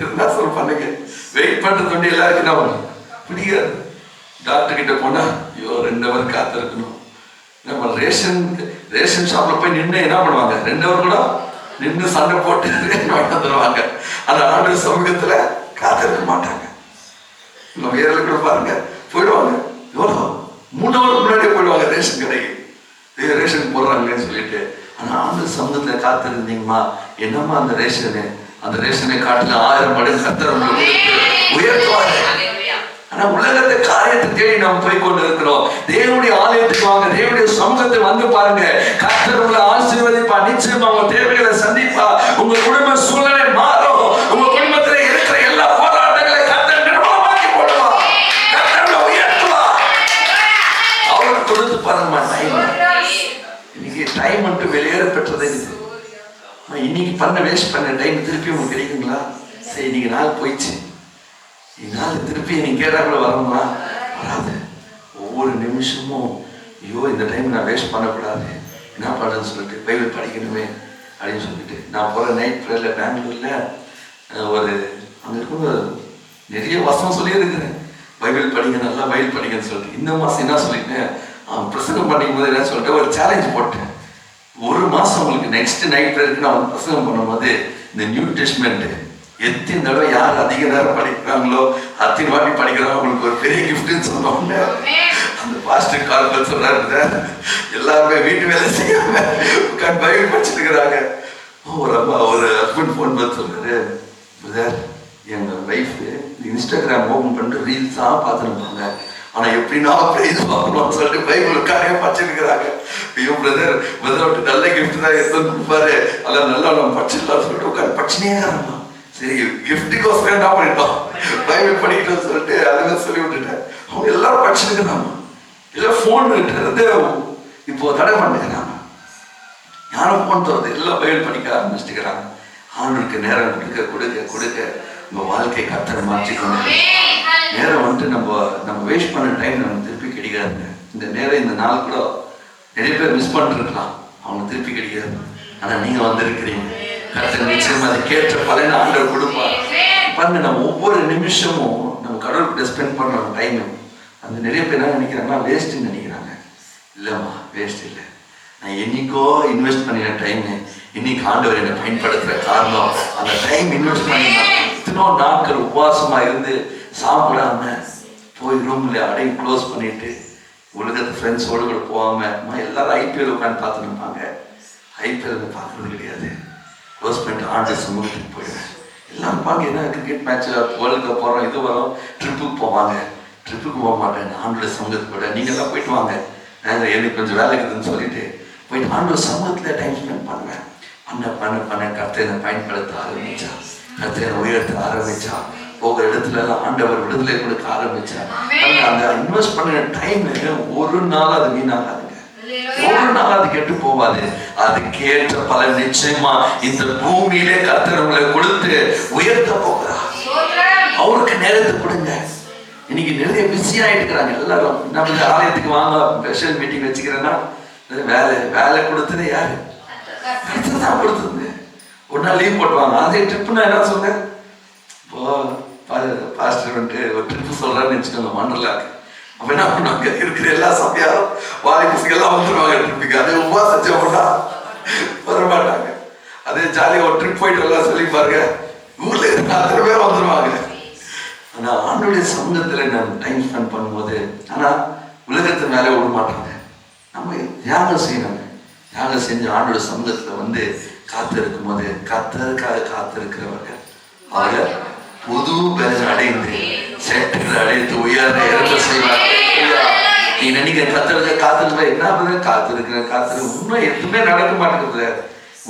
இருந்தா சொல்ல பண்ணுங்க. வெயிட் பண்ற தொண்டி எல்லாருக்கும் என்ன பண்ணும், பிடிக்காது. டாக்டர் கிட்ட போனா ஐயோ 2 ஹவர் காத்து இருக்கணும். நம்ம ரேஷன் ஷாப்ல போய் நின்று என்ன பண்ணுவாங்க, 2 ஹவர் கூட நின்று சண்டை போட்டு வந்துடுவாங்க. அந்த ஆண்டவர் சமூகத்துல காத்து இருக்க மாட்டாங்க. நம்ம ஏரியால கூட பாருங்க, போயிடுவாங்க. எவ்வளோ 3 ஹவருக்கு முன்னாடியே போயிடுவாங்க ரேஷன் கடைக்கு, ரேஷன் போடுறாங்கன்னு சொல்லிட்டு. ஆனா ஆண்டவர் சமூகத்துல காத்திருந்தீங்கம்மா, என்னம்மா அந்த ரேஷனை காட்டுல 1000 மடங்கு கர்த்தர் உயர்த்துவாங்க. ஆனா உலகத்தை காரியத்தை தேடி நாம் போய் கொண்டு இருக்கிறோம். தேவனுடைய ஆலயத்துக்கு வாங்க, தேவனுடைய சமூகத்தை வந்து பாருங்க. கர்த்தர் உங்களை ஆசீர்வதிப்பா, நிச்சயமா உங்க தேவைகளை சந்திப்பா, உங்க குடும்ப சூழ்நிலை மாறும். உங்க குடும்பத்துல இருக்கிற எல்லா போராட்டங்களை கர்த்தர் நிர்மூலமாக்கி போடுவார், கர்த்தர் உயர்த்துவா. அவருக்கு கொடுத்து பாருங்கம்மா டைம். இன்னைக்கு டைம் மட்டும் வெளியேற பெற்றதே இது. இன்னைக்கு வேஸ்ட் பண்ண டைம் திருப்பி உங்களுக்கு கிடைக்குங்களா? சரி, இன்னைக்கு நாள் போயிடுச்சு, இதனால திருப்பி நீங்க கேட்டாக்குள்ள வரணுமா? வராது. ஒவ்வொரு நிமிஷமும் ஐயோ இந்த டைம் நான் வேஸ்ட் பண்ணக்கூடாது, என்ன பண்ணுறேன்னு சொல்லிட்டு பைபிள் படிக்கணுமே அப்படின்னு சொல்லிட்டு நான் போகிற நைட் ப்ரேயரில் பெங்களூர்ல ஒரு அங்கே இருக்கும் நிறைய வசனம் சொல்லியிருக்கிறேன். பைபிள் படிங்க, நல்லா பைபிள் படிங்கன்னு சொல்லிட்டு இந்த மாதம் என்ன சொல்லிட்டேன், பிரசங்கம் பண்ணிக்கும் போது என்ன சொல்லிட்டு ஒரு சேலஞ்ச் போட்டேன். 1 மாதம் உங்களுக்கு நெக்ஸ்ட் நைட் ப்ரேயருக்கு நான் பிரசங்கம் பண்ணும்போது இந்த நியூ டெஸ்ட்மெண்ட் எத்தனை தடவை யார் அதிக நேரம் படிக்கிறாங்களோ அத்தனை வாட்டி படிக்கிறாங்க அவங்களுக்கு ஒரு பெரிய கிஃப்ட்னு சொன்னோம்ல. அந்த பாஸ்டர் கால் பண்ணி சொல்றாரு, எல்லாருமே வீட்டு வேலை செய்யாம பைபிள் படிச்சுட்டு இருக்கிறாங்க. ஒரு ஹஸ்பண்ட் ஃபோன் பண்ணி சொல்றாரு, பிரதர் எங்க வைஃப் இன்ஸ்டாகிராம் ஓபன் பண்ணிட்டு ரீல்ஸா பார்த்துருப்பாங்க, ஆனா எப்படின்னா பிரைஸ் வாங்கணும்னு சொல்லிட்டு பைபிள் காரையா படிச்சுருக்கிறாங்க. ஐயோ பிரதர் நல்ல கிஃப்ட் தான் எடுத்து கொடுப்பாரு, அதெல்லாம் நல்லா நம்ம படிச்சிடலாம் சொல்லிட்டு உட்காந்து படிச்சுனே இருந்தோம். சரி, கிஃப்டுக்கோசரம் என்ன பண்ணிட்டோம், பைபிள் படிக்கிட்டோம் சொல்லிட்டு அதுவே சொல்லி விட்டுட்டேன். அவங்க எல்லாரும் படிச்சுருக்கிறாங்க. இல்லை ஃபோன் இருந்து இப்போ தடை பண்ணிக்கிறாங்க, யாரும் ஃபோன் தரது எல்லாம் பைபிள் படிக்க ஆரம்பிச்சுக்கிறாங்க. ஆண்டவருக்கு நேரம் கொடுக்க கொடுக்க கொடுக்க நம்ம வாழ்க்கை கர்த்தரை மாற்றிக்கொண்டு நேரம் நம்ம வேஸ்ட் பண்ண டைம் நமக்கு திருப்பி கிடைக்காதுங்க. இந்த நேரம் இந்த நாள் கூட நிறைய பேர் மிஸ் பண்ணிருக்கலாம், அவங்க திருப்பி கிடைக்காது. ஆனா நீங்க வந்திருக்கிறீங்க, கர்த்தர் நிச்சயமா அதுக்கேற்ற பலனை ஆண்டவர் கொடுப்பார். பாருங்க, நம்ம ஒவ்வொரு நிமிஷமும் நம்ம கடவுள்கிட்ட ஸ்பெண்ட் பண்ற டைம் அந்த நிறைய பேர் என்ன நினைக்கிறாங்கன்னா வேஸ்ட்ன்னு நினைக்கிறாங்க. இல்லைம்மா, வேஸ்ட் இல்லை. நான் என்னைக்கோ இன்வெஸ்ட் பண்ணின டைம் இன்னைக்கு ஆண்டவர் என்னை பயன்படுத்துற காரணம் அந்த டைம் இன்வெஸ்ட் பண்ணி இத்தனோ நாட்கள் உபவாசமா இருந்து சாப்பிடாம போய் ரூம்ல அடையும் க்ளோஸ் பண்ணிட்டு உலகத்து ஃப்ரெண்ட்ஸோடு கூட போகாம எல்லாரும் ஐபிஎல் உட்காந்து பார்த்துட்டு இருப்பாங்க. ஐபிஎல் பார்க்கறது கிடையாது. க்ளோஸ் பண்ணிட்டு ஆண்டு சமூகத்துக்கு போயிடுவேன். எல்லாம் பார்க்க என்ன கிரிக்கெட் மேட்ச் வேர்ல்டு கப் போகிறோம், இது வரும், ட்ரிப்புக்கு போவாங்க. ட்ரிப்புக்கு போக மாட்டேன், ஆண்டோட சமூகத்துக்கு கூட நீங்கள் எல்லாம் போயிட்டு வாங்க, நாங்கள் எனக்கு கொஞ்சம் வேலை இருக்குதுன்னு சொல்லிட்டு போயிட்டு ஆண்டோட சமூகத்தில் டைம் ஸ்பெண்ட் பண்ணுவேன். பண்ண கர்த்தரை பயன்படுத்த ஆரம்பிச்சா, கர்த்தரை உயர்த்த ஆரம்பிச்சா, போகிற இடத்துல எல்லாம் ஆண்டவர் விடுதலை கொடுக்க ஆரம்பிச்சா. அந்த இன்வெஸ்ட் பண்ண டைம் ஒரு நாள் அது வீணாகாதுங்க, ஒரு நாள் அது கெட்டு போவாது. அதுக்கேற்ற பல நிச்சயமா இந்த பூமியிலே கர்த்தர் உங்களை கொடுத்து உயர்த்த போகிறார். அவருக்கு நேரத்தை கொடுங்க. இன்னைக்கு நிறைய பிஸியா இருக்கிறாங்க எல்லாரும். நம்ம இந்த ஆலயத்துக்கு வாங்க ஸ்பெஷல் மீட்டிங் வச்சுக்கிறேன்னா வேலை கொடுத்ததே யாரு? கர்த்தர் தான் கொடுத்தது. ஒரு நாள் லீவ் போட்டுவாங்க. அதே ட்ரிப்னா என்ன சொல்லுங்க, இப்போ பாஸ்டர் வந்துட்டு ஒரு ட்ரிப்பு சொல்றான்னு வச்சுக்கோங்க மண்டலாக்கு. அப்ப என்ன பண்ணுவாங்க, இருக்கிற எல்லா சமயம் வாலிபுக்கு எல்லாம் வந்துருவாங்க ட்ரிப்புக்கு. அதே உபவாசம் செஞ்சோம்னா வர மாட்டாங்க. அதே ஜாலியாக ஒரு ட்ரிப் போயிட்டு எல்லாம் சொல்லி பாருங்க, ஊர்ல இருக்க அத்தனை பேர் வந்துருவாங்க. ஆனா ஆண்டோடைய சமூகத்துல நம்ம டைம் ஸ்பெண்ட் பண்ணும்போது, ஆனா உலகத்து மேலே விட மாட்டாங்க. நம்ம தியாகம் செய்யணும். தியாகம் செஞ்சு ஆண்டோட சமூகத்துல வந்து காத்து இருக்கும் போது கர்த்தருக்காக காத்து இருக்கிறவர்கள் அவங்க புது பலன் அடைந்து செட்டில் அடைந்து உயர்ந்த இறங்க செய்வார்கள். நீ நினைக்கிற கர்த்தருக்காக காத்திருக்க என்ன பண்ண காத்திருக்கிற இன்னும் எதுவுமே நடக்க மாட்டேங்குது.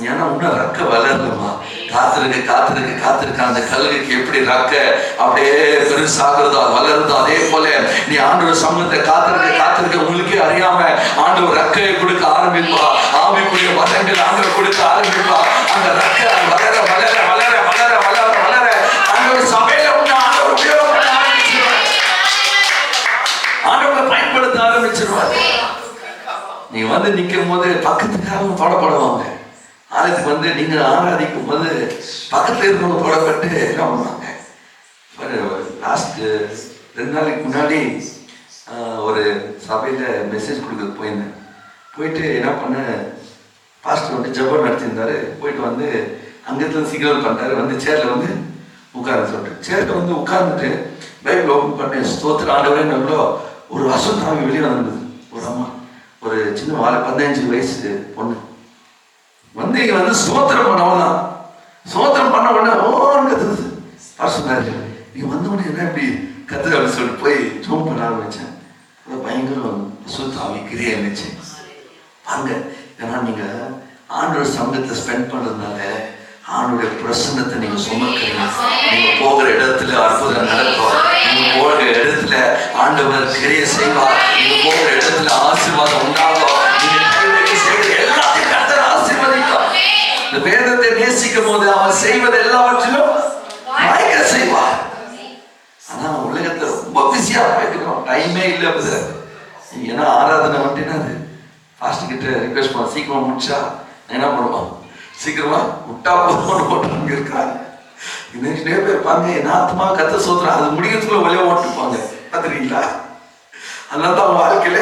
ஏன்னா இன்னும் ரக்க வளரலமா. காத்திருக்க அந்த கல்லுக்கு எப்படி ரக்க அப்படியே பெருசாகிறதோ வளருதோ, அதே போல நீ ஆண்டவர் சமூகத்தை காத்திருக்க உங்களுக்கே அறியாம ஆண்டவர் ரக்கையை கொடுக்க ஆரம்பிப்பா. ஆவிக்குரிய வளங்கள் ஆண்டவர் கொடுக்க ஆரம்பிப்பா. அந்த ரக்க வளர வளர வளர வளர வளர வளர ஆண்டவர் சபையில உன்னை ஆண்டவர் உபயோகம் பண்ண ஆரம்பிச்சிருவார். ஆண்டவரை பயன்படுத்த ஆரம்பிச்சிருவார். நீ வந்து நிற்கும் போது பக்கத்துக்காக தொடப்படுவாங்க. ஆலயத்துக்கு வந்து நீங்க ஆராதிக்கும் போது பக்கத்துல இருக்கவங்க தொடப்பட்டு என்ன பண்ணுவாங்க. லாஸ்ட் 2 நாளைக்கு முன்னாடி ஒரு சபையில மெசேஜ் கொடுக்க போயிருந்தேன். போயிட்டு என்ன பண்ண, பாஸ்டர் வந்து ஜெபம் நடத்தியிருந்தாரு. போயிட்டு வந்து அங்கிருந்து சிக்னல் பண்ணிட்டாரு. வந்து சேர்ல வந்து உட்கார்ந்து சொல்லிட்டு சேர்ல வந்து உட்கார்ந்துட்டு பைபிள் ஓப்பன் பண்ணி ஸ்தோத்திர ஆண்டவரே நம்மளோ ஒரு அசுத்தாவி வெளியே வந்துருந்தது. ஒரு அம்மா, ஒரு சின்ன 15 வயசு பொண்ணு வந்து இங்க வந்து ஸ்தோத்திரம் பண்ணவதான். ஸ்தோத்திரம் பண்ண உடனே ஓன்னு கத்துது. சொன்னாரு, நீ வந்த உடனே என்ன இப்படி கத்துது அப்படின்னு சொல்லிட்டு போய் ஜோம் பண்ண ஆரம்பிச்சேன். பயங்கரம் அசுத்தாவி கிரியா இருந்துச்சு பாருங்க. ஏன்னா நீங்க ஆண்டோட சமூகத்தை ஸ்பெண்ட் பண்றதுனால ஆண்டோட பிரசன்னத்தை நீங்க சுமக்கிறீங்க. நீங்க போகிற இடத்துல அற்புதம் நடக்கும். நீங்க போகிற இடத்துல ஆண்டவர் கிரியை செய்வார். நீங்க போகிற இடத்துல ஆசீர்வாதம் உண்டாகும். நீங்க எல்லாத்தையும் கர்த்தர் ஆசீர்வதிப்பார். இந்த வேதத்தை நேசிக்கும் போது அவன் செய்வது எல்லாவற்றிலும் வாய்க்க செய்வார். ஆனா உலகத்துல ரொம்ப பிஸியா போயிருக்கோம், டைமே இல்லை. ஏன்னா ஆராதனை வந்துட்டுன்னா அது பாஸ்டர் கிட்ட ரிக்வெஸ்ட் பண்ண சீக்கிரமா முடிச்சா என்ன பண்ணுவோம், சீக்கிரமா விட்டா போதும்னு போட்டு இருக்காங்க. இன்னைக்கு நிறைய பேர் பாருங்க, என்ன ஆத்மா கத்த சோத்துறா அது முடிக்கிறதுக்குள்ள வழியா ஓட்டுப்பாங்க பார்த்துருக்கீங்களா? அதனால தான் அவங்க வாழ்க்கையில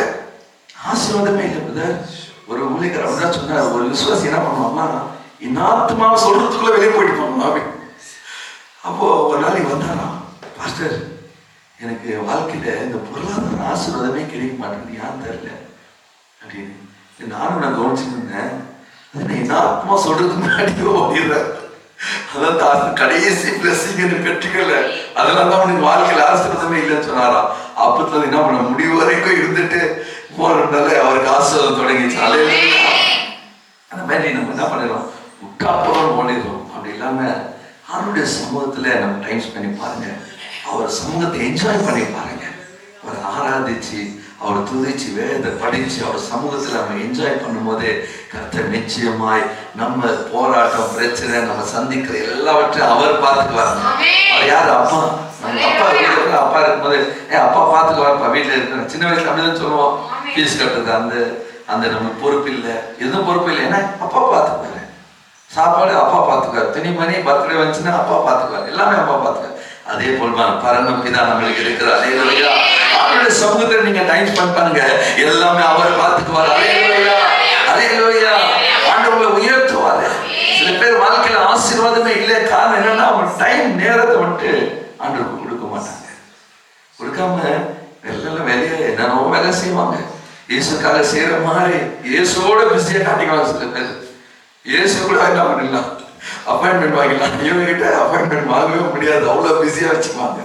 ஆசீர்வாதமே இல்லை. ஒரு ஊழியர் அப்படிதான் சொன்னார், ஒரு விசுவாசி என்ன பண்ணுவாங்கன்னா இந்த ஆத்மாவை சொல்றதுக்குள்ள வெளியே போயிட்டு போங்க. அப்போ ஒரு நாளைக்கு வந்தாராம், பாஸ்டர் எனக்கு வாழ்க்கையில இந்த பொருளாதார ஆசீர்வாதமே கிடைக்க மாட்டேங்குது, யாரும் தெரியல அப்படின்னு. நானும் நான் கவனிச்சுருந்தேன். என்ன ஆத்மா சொல்றதுக்கு முன்னாடி ஓடிடுறேன். அதான் கடைசி பிளஸிங் பெற்றுக்கல. அதனால தான் உனக்கு வாழ்க்கையில் ஆசீர்வாதமே இல்லைன்னு சொன்னாராம். அப்பத்துல என்ன பண்ண முடிவு வரைக்கும் இருந்துட்டு போறதுனால அவருக்கு ஆசீர்வாதம் தொடங்கிச்சு. அந்த மாதிரி நம்ம என்ன பண்ணிடலாம், விட்டாப்பறம் ஓடிடுறோம். அப்படி இல்லாம அவருடைய சமூகத்துல நம்ம டைம் ஸ்பெண்ட் பாருங்க. அவர் சமூகத்தை என்ஜாய் பண்ணி பாருங்க. அவர் ஆராதிச்சு அவர் துதிச்சு வேதத்தை படிச்சு அவர் சமூகத்துல நம்ம என்ஜாய் பண்ணும் போது கர்த்தர் நிச்சயமாய் நம்ம போராட்டம் பிரச்சனை நம்ம சந்திக்கிற எல்லாவற்றையும் அவர் பார்த்துக்குவார். அவர் யாரு? அப்பா. நம்ம அப்பா இருக்கும்போது அப்பா பார்த்துக்குவார்ப்பா. வீட்டுல இருக்கிற சின்ன வயசுல அப்படிதான் சொல்லுவோம், ஃபீஸ் கட்டுறது அந்த அந்த நம்ம பொறுப்பு இல்லை, எதுவும் பொறுப்பு இல்லை. ஏன்னா அப்பா பார்த்துக்குவாரு. சாப்பாடு அப்பா பார்த்துக்குவார், துணிமணி பர்த்டே வந்துச்சுன்னா அப்பா பார்த்துக்குவார், எல்லாமே அப்பா பார்த்துக்குவார். அதே போல்தான் பரமபிதா நம்மளுக்கு இருக்கிறார். அவருடைய சமூகத்தில் நீங்க டைம் ஸ்பெண்ட் பண்ணுங்க, எல்லாமே அவர் பார்த்துக்குவார். அல்லேலூயா. ஆண்டவரை உயர்த்துவாரு. சில பேர் வாழ்க்கையில ஆசீர்வாதமே இல்லை. காரணம் என்னன்னா அவங்க டைம் நேரத்தை வந்துட்டு ஆண்டவருக்கு கொடுக்க மாட்டாங்க. கொடுக்காம என்னென்னோ வேலை செய்வாங்க. இயேசுக்காக செய்யற மாதிரி இயேசுவோட பிஸியா காட்டிக்கலாம். சில பேர் இயேசு கூட என்ன பண்ணிடலாம், அப்பாயின்மெண்ட் வாங்கிடலாம். இவங்க கிட்ட அப்பாயின்மெண்ட் வாங்கவே முடியாது, அவ்வளவு பிஸியா வச்சுப்பாங்க.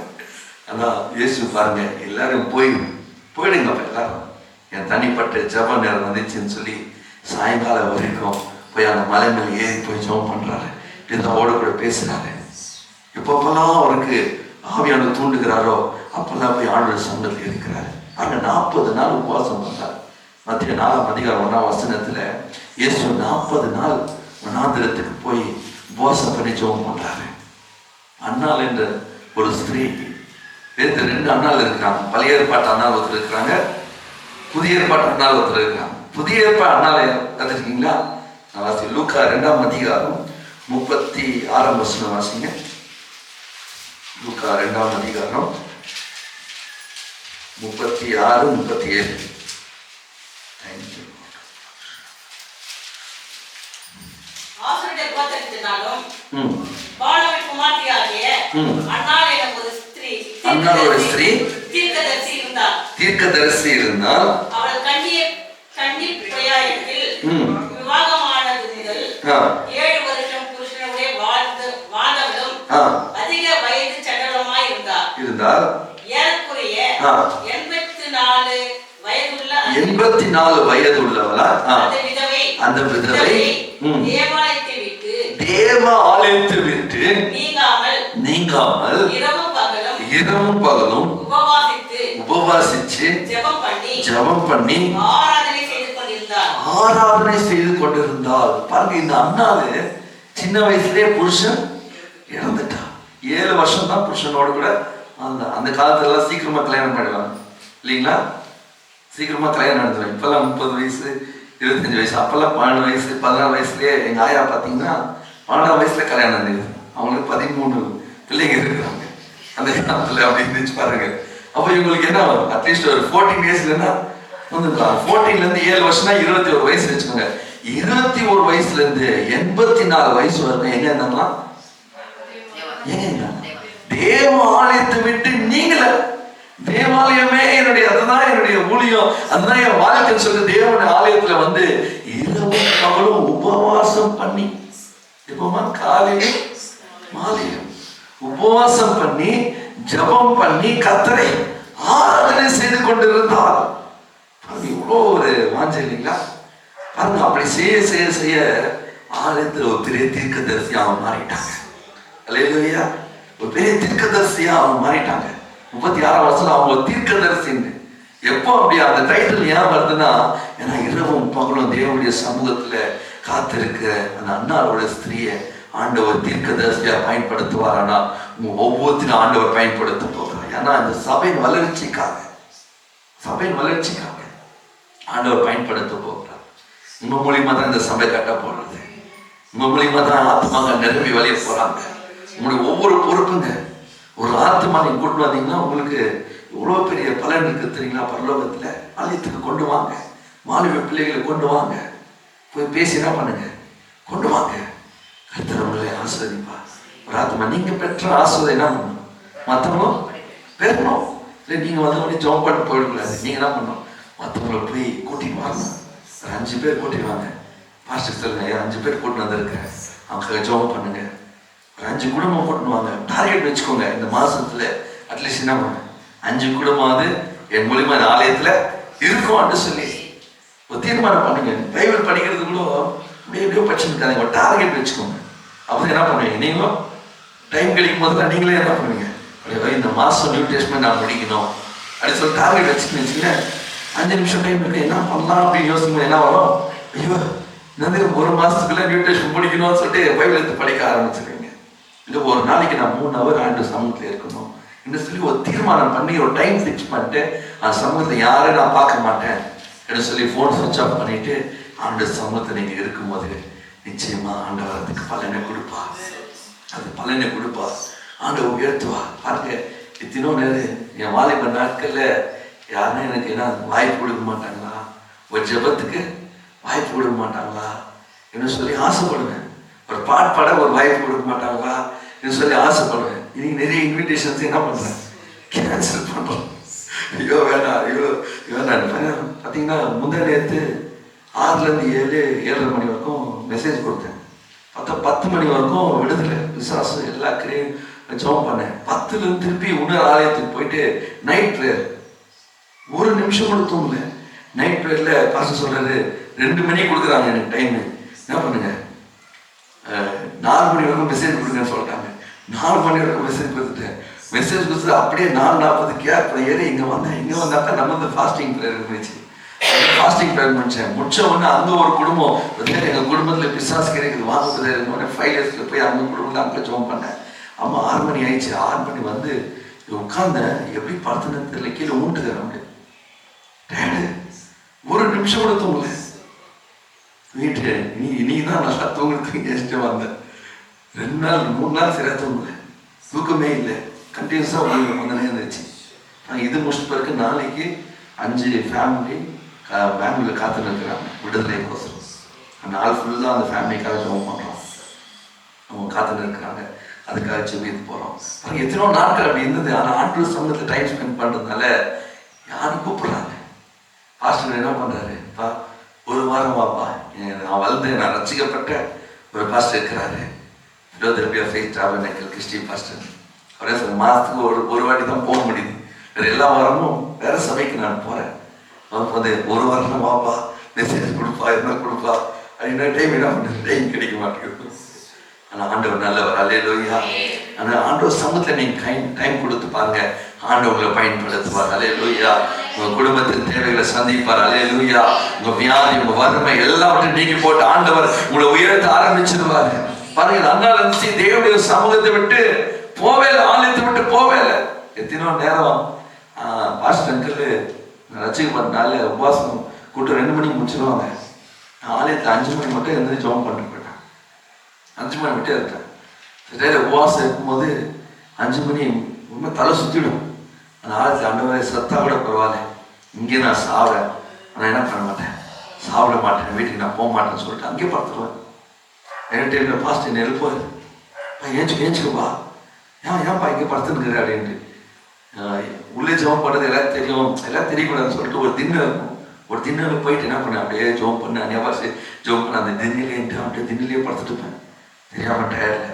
ஆனா இயேசு பாருங்க, எல்லாரும் போயிடுங்க எல்லாரும், என் தனிப்பட்ட ஜப நேரம் வந்துச்சுன்னு சொல்லி சாயங்காலம் வரைக்கும் போய் அந்த மலை மேல ஏறி போய் ஜபம் பண்றாரு. பிதாவோட கூட பேசுறாரு. எப்பப்பெல்லாம் அவருக்கு ஆவியான தூண்டுகிறாரோ அப்பெல்லாம் போய் ஆண்டவர் சங்கத்தில் இருக்கிறாரு. அங்க 40 நாள் உபவாசம் பண்ணார். மத்திய 4ஆம் அதிகாரம் 1ஆம் வசனத்துல இயேசு 40 நாள் வனாந்திரத்துக்கு போய் உபவாசம் பண்ணி ஜெபம் பண்றாரு. அன்னாள் என்ற ஒரு ஸ்திரீ, வேறு 2 அண்ணாள் இருக்கிறாங்க. பழைய ஏற்பாட்டு அண்ணாள் ஒருத்தர் இருக்கிறாங்க, புதிய ஏற்பாட்டு அண்ணாள் ஒருத்தர் இருக்கிறாங்க. புதிய ஏற்பாட்டு அண்ணாளை கத்துருக்கீங்களா? லூக்கா 2ஆம் அதிகாரம் 36ஆம் வசனம் வாசிங்க. லூக்கா 2ஆம் அதிகாரம் 36, 37. ஆசீர் கோத்திரத்தினாலும் பாலவின் குமாரத்தியாகிய அன்னாள் என்ற ஒரு ஸ்திரீ, அன்னாளோட ஸ்திரீ தீர்க்கதரிசி இருந்தால் அவள் கன்னி பிரயாயத்தில் விவாகமானது முதல் 7 வருஷம் புருஷனுடைய வாழ்ந்தவளும் அதிக வயது சடலமாய் இருந்தார். ஏறக்குறைய 84 வயதுள்ளவளா அந்த விதவை தேவாலயத்தை விட்டு நீங்காமல் இரவும் பகலும் உபவாசிச்சு ஜெபம் பண்ணி ஆராதனை செய்து கொண்டிருந்தாள். பாருங்க, இந்த அண்ணாவு சின்ன வயசுலயே புருஷன் இறந்துட்டா. 7 வருஷம் தான் புருஷனோட கூட. அந்த காலத்துல எல்லாம் சீக்கிரமா கல்யாணம் பண்ணிடுவாங்க இல்லைங்களா? சீக்கிரமா கல்யாணம் நடத்துவாங்க. இப்பெல்லாம் 30 வயசு 25 வயசு, அப்பெல்லாம் 12 வயசு 14 வயசுலயே. எங்க ஆயா பாத்தீங்கன்னா 12ஆம் வயசுல கல்யாணம் நடந்தது. அவங்களுக்கு 13 பிள்ளைங்க இருக்கிறாங்க அந்த காலத்துல. அப்படி இருந்துச்சு பாருங்க. அப்ப இவங்களுக்கு என்ன, அட்லீஸ்ட் ஒரு 14 இயர்ஸ்லன்னா வந்துருக்கலாம். 14ல இருந்து 7 வருஷம்னா 21 வயசு வச்சுக்கோங்க. 21 வயசுல இருந்து 84 வயசு வரைக்கும் எங்க இருந்தாங்களா? தேவாலயத்தை விட்டு நீங்கள, தேவாலயமே என்னுடைய, அதுதான் என்னுடைய ஊழியம், அதுதான் என் வாழ்க்கைன்னு சொல்லி தேவனுடைய ஆலயத்துல வந்து இரவும் பகலும் உபவாசம் பண்ணி, எப்பமா காலையிலும் மாலையும் உபவாசம் பண்ணி ஜெபம் பண்ணி கர்த்தரை ஆராதனை செய்து கொண்டிருந்தார். இவ்வளோ ஒரு வாஞ்சை இல்லைங்களா? பாருங்க, அப்படி செய்ய செய்ய செய்ய ஆலயத்தில் ஒரு பெரிய தீர்க்கதரிசியா அவன் மாறிட்டாங்க. அல்லேலூயா! ஒரு பெரிய தீர்க்கதரிசியா அவங்க மாறிட்டாங்க. 36ஆம் வருஷம் அவங்க தீர்க்கதரிசின்னு. எப்போ அப்படி அந்த டைட்டில் ஏன் வருதுன்னா, ஏன்னா இரவும் பகலும் தேவனுடைய சமூகத்துல காத்திருக்க அந்த அண்ணாவோட ஸ்திரீயை ஆண்டவர் தீர்க்கதரிசியா பயன்படுத்துவாரானா ஒவ்வொருத்திനും ஆண்டவர் பயன்படுத்த போகிறார். ஏன்னா இந்த சபையின் வளர்ச்சிக்காக ஆண்டவர் பயன்படுத்த போகிறார். உங்க மூலியமா தான் இந்த சபை கட்ட போறது. உங்க மூலியமா தான் ஆத்மாங்க நிரம்பி வழிய போறாங்க. உங்களுடைய ஒவ்வொரு பொறுப்புங்க. ஒரு ஆத்மா நீங்க கொண்டு வந்தீங்கன்னா உங்களுக்கு எவ்வளவு பெரிய பலன் இருக்கு தெரியுங்களா? பரலோகத்துல ஆலயத்துக்கு கொண்டு வாங்க, மாணவ பிள்ளைகளை கொண்டு வாங்க, போய் பேசி என்ன பண்ணுங்க, கொண்டு வாங்க. கர்த்தர் உங்களை ஆசீர்வதிப்பா. ஒரு ஆத்மா நீங்க பெற்ற ஆசீர்வாதம் என்ன பண்ணணும்? மற்றவங்களும் பெறணும். இல்லை நீங்க வந்து ஜெபம் பண்ணி போயிடக்கூடாது. நீங்க என்ன பண்ணணும்? மற்றவங்களை போய் கூட்டிட்டு வரணும். ஒரு 5 பேர் கூட்டிட்டு வாங்க. பாஸ்டர் சொல்லுங்க, 5 பேர் கூட்டிட்டு வந்திருக்கேன், அவங்க ஜெபம் பண்ணுங்க. ஒரு 5 குடும்பம் கூட்டிட்டு வாங்க. டார்கெட் வச்சுக்கோங்க. இந்த மாசத்துல அட்லீஸ்ட் என்ன பண்ண 5 குடும்பமாவது என் மூலியமா இந்த ஆலயத்துல இருக்கும் அப்படின்னு சொல்லி ஒரு தீர்மானம் பண்ணுங்க. பைபிள் படிக்கிறது கூட எப்படியோ படிச்சுருக்காங்க. ஒரு டார்கெட் வச்சுக்கோங்க. அப்படி என்ன பண்ணுவீங்க? நீங்களும் டைம் கிடைக்கும் போதுலாம் நீங்களே என்ன பண்ணுவீங்க? இந்த மாசம் நியூ டெஸ்ட்மென்ட் நான் முடிக்கணும் அப்படின்னு சொல்லி டார்கெட் வச்சுக்கணுங்க. 5 நிமிஷம் டைம் இருக்கு, என்ன பண்ணலாம் அப்படின்னு யோசிக்கும். என்ன வரும்? ஐயோ என்னது 1 மாசத்துக்குள்ள நியூ டெஸ்ட்மென்ட் முடிக்கணும்னு சொல்லிட்டு பைபிள் எடுத்து படிக்க ஆரம்பிச்சிருவீங்க. இல்லை ஒரு நாளைக்கு நான் 3 ஹவர் ஆண்டு சமூகத்தில் இருக்கணும் என்று சொல்லி ஒரு தீர்மானம் பண்ணி ஒரு டைம் ஃபிக்ஸ் பண்ணிட்டு அந்த சமூகத்தை யாரும் நான் பார்க்க மாட்டேன் என்று சொல்லி ஃபோன் சுவிட்ச் ஆஃப் பண்ணிட்டு ஆண்டு சமூகத்தை நீங்க இருக்கும்போது நிச்சயமா ஆண்டவர் அதுக்கு பலனை கொடுப்பா. அது பலனை கொடுப்பா. ஆண்டவர் உயர்த்துவா. பாருங்க, இத்தனோ நேரம் என் வாலிப நாட்கள்ல யாருன்னா எனக்கு என்ன வாய்ப்பு கொடுக்க மாட்டாங்களா? ஒரு ஜெபத்துக்கு வாய்ப்பு கொடுக்க மாட்டாங்களா என்று சொல்லி ஆசைப்படுவேன். ஒரு பாட ஒரு வாய்ப்பு கொடுக்க மாட்டாங்களா என்று சொல்லி ஆசைப்படுவேன். இன்னைக்கு நிறைய இன்விடேஷன்ஸ் என்ன பண்றேன்? கேன்சல் பண்றோம். ஐயோ வேண்டாம், ஐயோ இவன் பார்த்தீங்கன்னா முந்தைய நேற்று 6லேருந்து 7:30 மணி வரைக்கும் மெசேஜ் கொடுத்தேன். 10 மணி வரைக்கும் விடுதலை விசுவாசு எல்லா கிரையும் ஜெபம் பண்ணேன். 10லேருந்து திருப்பி இன்னொரு ஆலயத்துக்கு போயிட்டு நைட் ப்ரேயர். ஒரு நிமிஷம் கூட தூங்கல. நைட் ப்ரேயரில் பாஸ்டர் சொல்றாரு 2 மணிக்கு கொடுக்குறாங்க எனக்கு டைமு. என்ன பண்ணுங்க 4 மணி வரைக்கும் மெசேஜ் கொடுங்கன்னு சொல்லிட்டாங்க. 4 மணி வரைக்கும் மெசேஜ் கொடுத்துட்டேன். மெசேஜ் கொடுத்துட்டு அப்படியே 4:40 கேப் ஏறி இங்கே வந்தாக்கா நம்ம வந்து ஃபாஸ்டிங் ப்ரேயர் இருந்துச்சு. ஃபாஸ்டிங் ப்ரேயர் முடிச்ச உடனே அங்கே ஒரு குடும்பம் எங்கள் குடும்பத்தில் பிசாஸ் கிடைக்குது வாங்குறது 5 இயர்ஸில் போய் அவங்க குடும்பத்தில் அங்கே ஜோம் பண்ணேன். அம்மா 6 மணி ஆயிடுச்சு. 6 மணி வந்து உட்கார்ந்தேன். எப்படி பார்த்துன்னு தெரியல, கீழே ஊண்டுக்கிறேன். அப்படியே டேடு ஒரு நிமிஷம் கூட தூங்கல. வீட்டு நீ தான் நல்லா தூங்குறதுக்கு எஸ்ட்டு வந்தேன். 2 நாள் 3 நாள் சரியா தூங்கல, தூக்கமே இல்லை. கண்டினியூஸாக வந்தனே இருந்துச்சு. இது முடிச்ச பிறகு நாளைக்கு 5 ஃபேமிலி பெங்களூரில் காத்துன்னு இருக்கிறாங்க விடுதலை கோசரம். நாள் ஃபுல்லாக அந்த ஃபேமிலிக்காக ஜெபம் பண்ணுறோம். அவங்க காத்துன்னு இருக்கிறாங்க, அதுக்காக ஜெபித்து போகிறோம். எத்தனோ நாட்கள் அப்படி இருந்தது. ஆனால் ஆண்டவர் சமூகத்தில் டைம் ஸ்பெண்ட் பண்ணுறதுனால யாரும் கூப்பிடுறாங்க. பாஸ்டர் என்ன பண்ணுறாரு, பா 1 வாரம் வாப்பா, நான் வளர்ந்து நான் ரசிக்கப்பட்ட ஒரு பாஸ்டர் இருக்கிறாரு, ஃபிலோதெல்பியா ஃபெய்த் டாபர்னக்கிள் கிறிஸ்டி பாஸ்டர். அவரே சார் மாதத்துக்கு ஒரு வாட்டி தான் போக முடியுது. வேறு எல்லா வாரமும் வேறு சபைக்கு நான் போகிறேன். அவன் வந்து 1 வாரம் வாப்பா மெசேஜ் கொடுப்பா என்ன கொடுப்பா அப்படின்னா டைம் என்ன பண்ணுறது, டைம் கிடைக்க மாட்டேங்குது. ஆனால் ஆண்டவர் நல்லவர். அல்லேலூயா. ஆனால் ஆண்டவர் சமூகத்தில் நீங்கள் டைம் கொடுத்து பாருங்க, ஆண்டவர்களை பயன்படுத்துவார். அல்லேலூயா. உங்கள் குடும்பத்தின் தேவைகளை சந்திப்பார். அல்லேலூயா. உங்கள் வியாதி உங்கள் வறுமை எல்லாவற்றையும் நீக்கி போட்டு ஆண்டவர் உங்களை உயர்த்த ஆரம்பிச்சிருவார். பாருங்க, அண்ணால் இருந்துச்சு தேவனுடைய சமூகத்தை விட்டு போவே இல்லை, ஆலயத்தை விட்டு போவே இல்லை. எத்தனோ நேரம் பாஸ்டர் அங்கிள் ரசிக்கப்பட்டனால உபவாசம் கூட்டம் 2 மணிக்கு முடிச்சிருவாங்க. ஆலயத்தில் 5 மணி மட்டும் இருந்து ஜெபம் பண்ணிட்டு போயிட்டேன். 5 மணி விட்டே இருக்கேன். சரியா உபவாசம் இருக்கும்போது 5 மணி ரொம்ப தலை சுற்றிடும். அந்த ஆலயத்தில் ஆண்டவரே சத்தா கூட பரவாயில்ல, இங்கே நான் சாப்பிட்றேன், ஆனால் என்ன பண்ண மாட்டேன், சாப்பிட மாட்டேன், வீட்டுக்கு நான் போக மாட்டேன்னு சொல்லிட்டு அங்கேயே படுத்துருவேன். என்ன டைமில் பாஸ்டர் என்ன எழுப்பாரு, ஏஞ்சுக்கப்பா, ஏன்ப்பா இங்கே படுத்துனுக்குற அப்படின்ட்டு. உள்ளே ஜெபம் பண்ணுறது எல்லாம் தெரியும், எல்லாம் தெரியக்கூடாதுன்னு சொல்லிட்டு ஒரு திண்ணை இருக்கும். ஒரு திண்ணில் போயிட்டு என்ன பண்ணேன், அப்படியே ஜெபம் பண்ணேன். அன்னியாவாசி ஜெபம் பண்ண அந்த திண்ணிலேன்ட்டு அப்படியே திண்ணிலே படுத்துட்டுப்பேன். தெரியாமல் டயர்டில்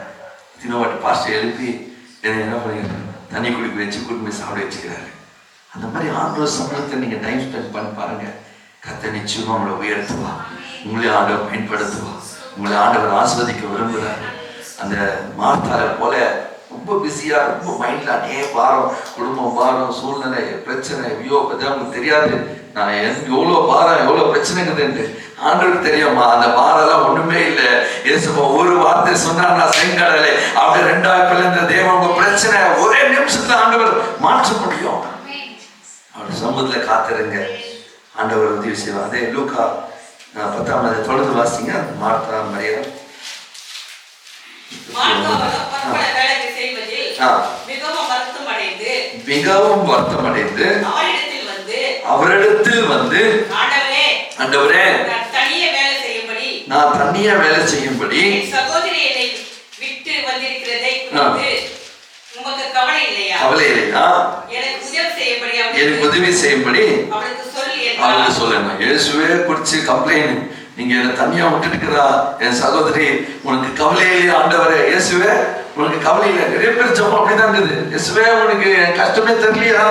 தினவாட்டி பாஸ்டர் எழுப்பி என்ன பண்ணிடுறேன், தண்ணி குடிக்க வச்சு கூட்டி சாப்பிட வச்சுக்கிறாரு. அந்த மாதிரி ஆண்டவர் சமூகத்தை நீங்கள் டைம் ஸ்பெண்ட் பண்ணி பாருங்க. கர்த்தர் நிச்சயமாக உங்களை உயர்த்துவா, உங்களே ஆண்டவர் பயன்படுத்துவா, உங்களை ஆண்டவர் ஆஸ்வதிக்க விரும்புகிறாரு. அந்த மார்த்தாரை போல ரொம்ப பிஸியாக ரொம்ப மைண்டில் அநே பாரம், குடும்பம் பாரம், சூழ்நிலை பிரச்சனை, ஐயோ பற்றி அவங்களுக்கு தெரியாது நான் எவ்வளோ பாரம் எவ்வளோ பிரச்சனைக்குதுன்ட்டு. ஆண்டவருக்கு தெரியுமா அந்த பாரெல்லாம் ஒன்றுமே இல்லை. இயேசுப்பா ஒரு வார்த்தை சொன்னார், நான் செங்கடலை அப்படி 2ஆவது பிள்ளைந்த தேவன் உங்க பிரச்சனை ஒரே நிமிஷத்துல ஆண்டவர் மாற்ற முடியும். அவர் சமூகத்தில் காத்திருங்க, ஆண்டவர் உதவி செய்வார். அதே லூக்கா 10ஆம் தொடர்ந்து வாசிங்க. மார்த்தா மரியா மிகவும் வருத்தமடைந்து அவரிடத்தில் வந்து ஆண்டவரே நான் தனியா வேலை செய்யும்படி கவலை இல்லையா, எனக்கு உதவி செய்யும்படி அவருக்கு சொல்லுங்க. இயேசுவே குறிச்சு கம்ப்ளைண்ட், நீங்க என்ன தனியா விட்டுட்டுக்கிறா என் சகோதரி, உனக்கு கவலை இல்லையா ஆண்டவரே, இயேசுவே உனக்கு கவலை இல்லை. நிறைய பேர் ஜெபம் அப்படிதான் இருக்குது. இயேசுவே உனக்கு என் கஷ்டமே தெரியலையா,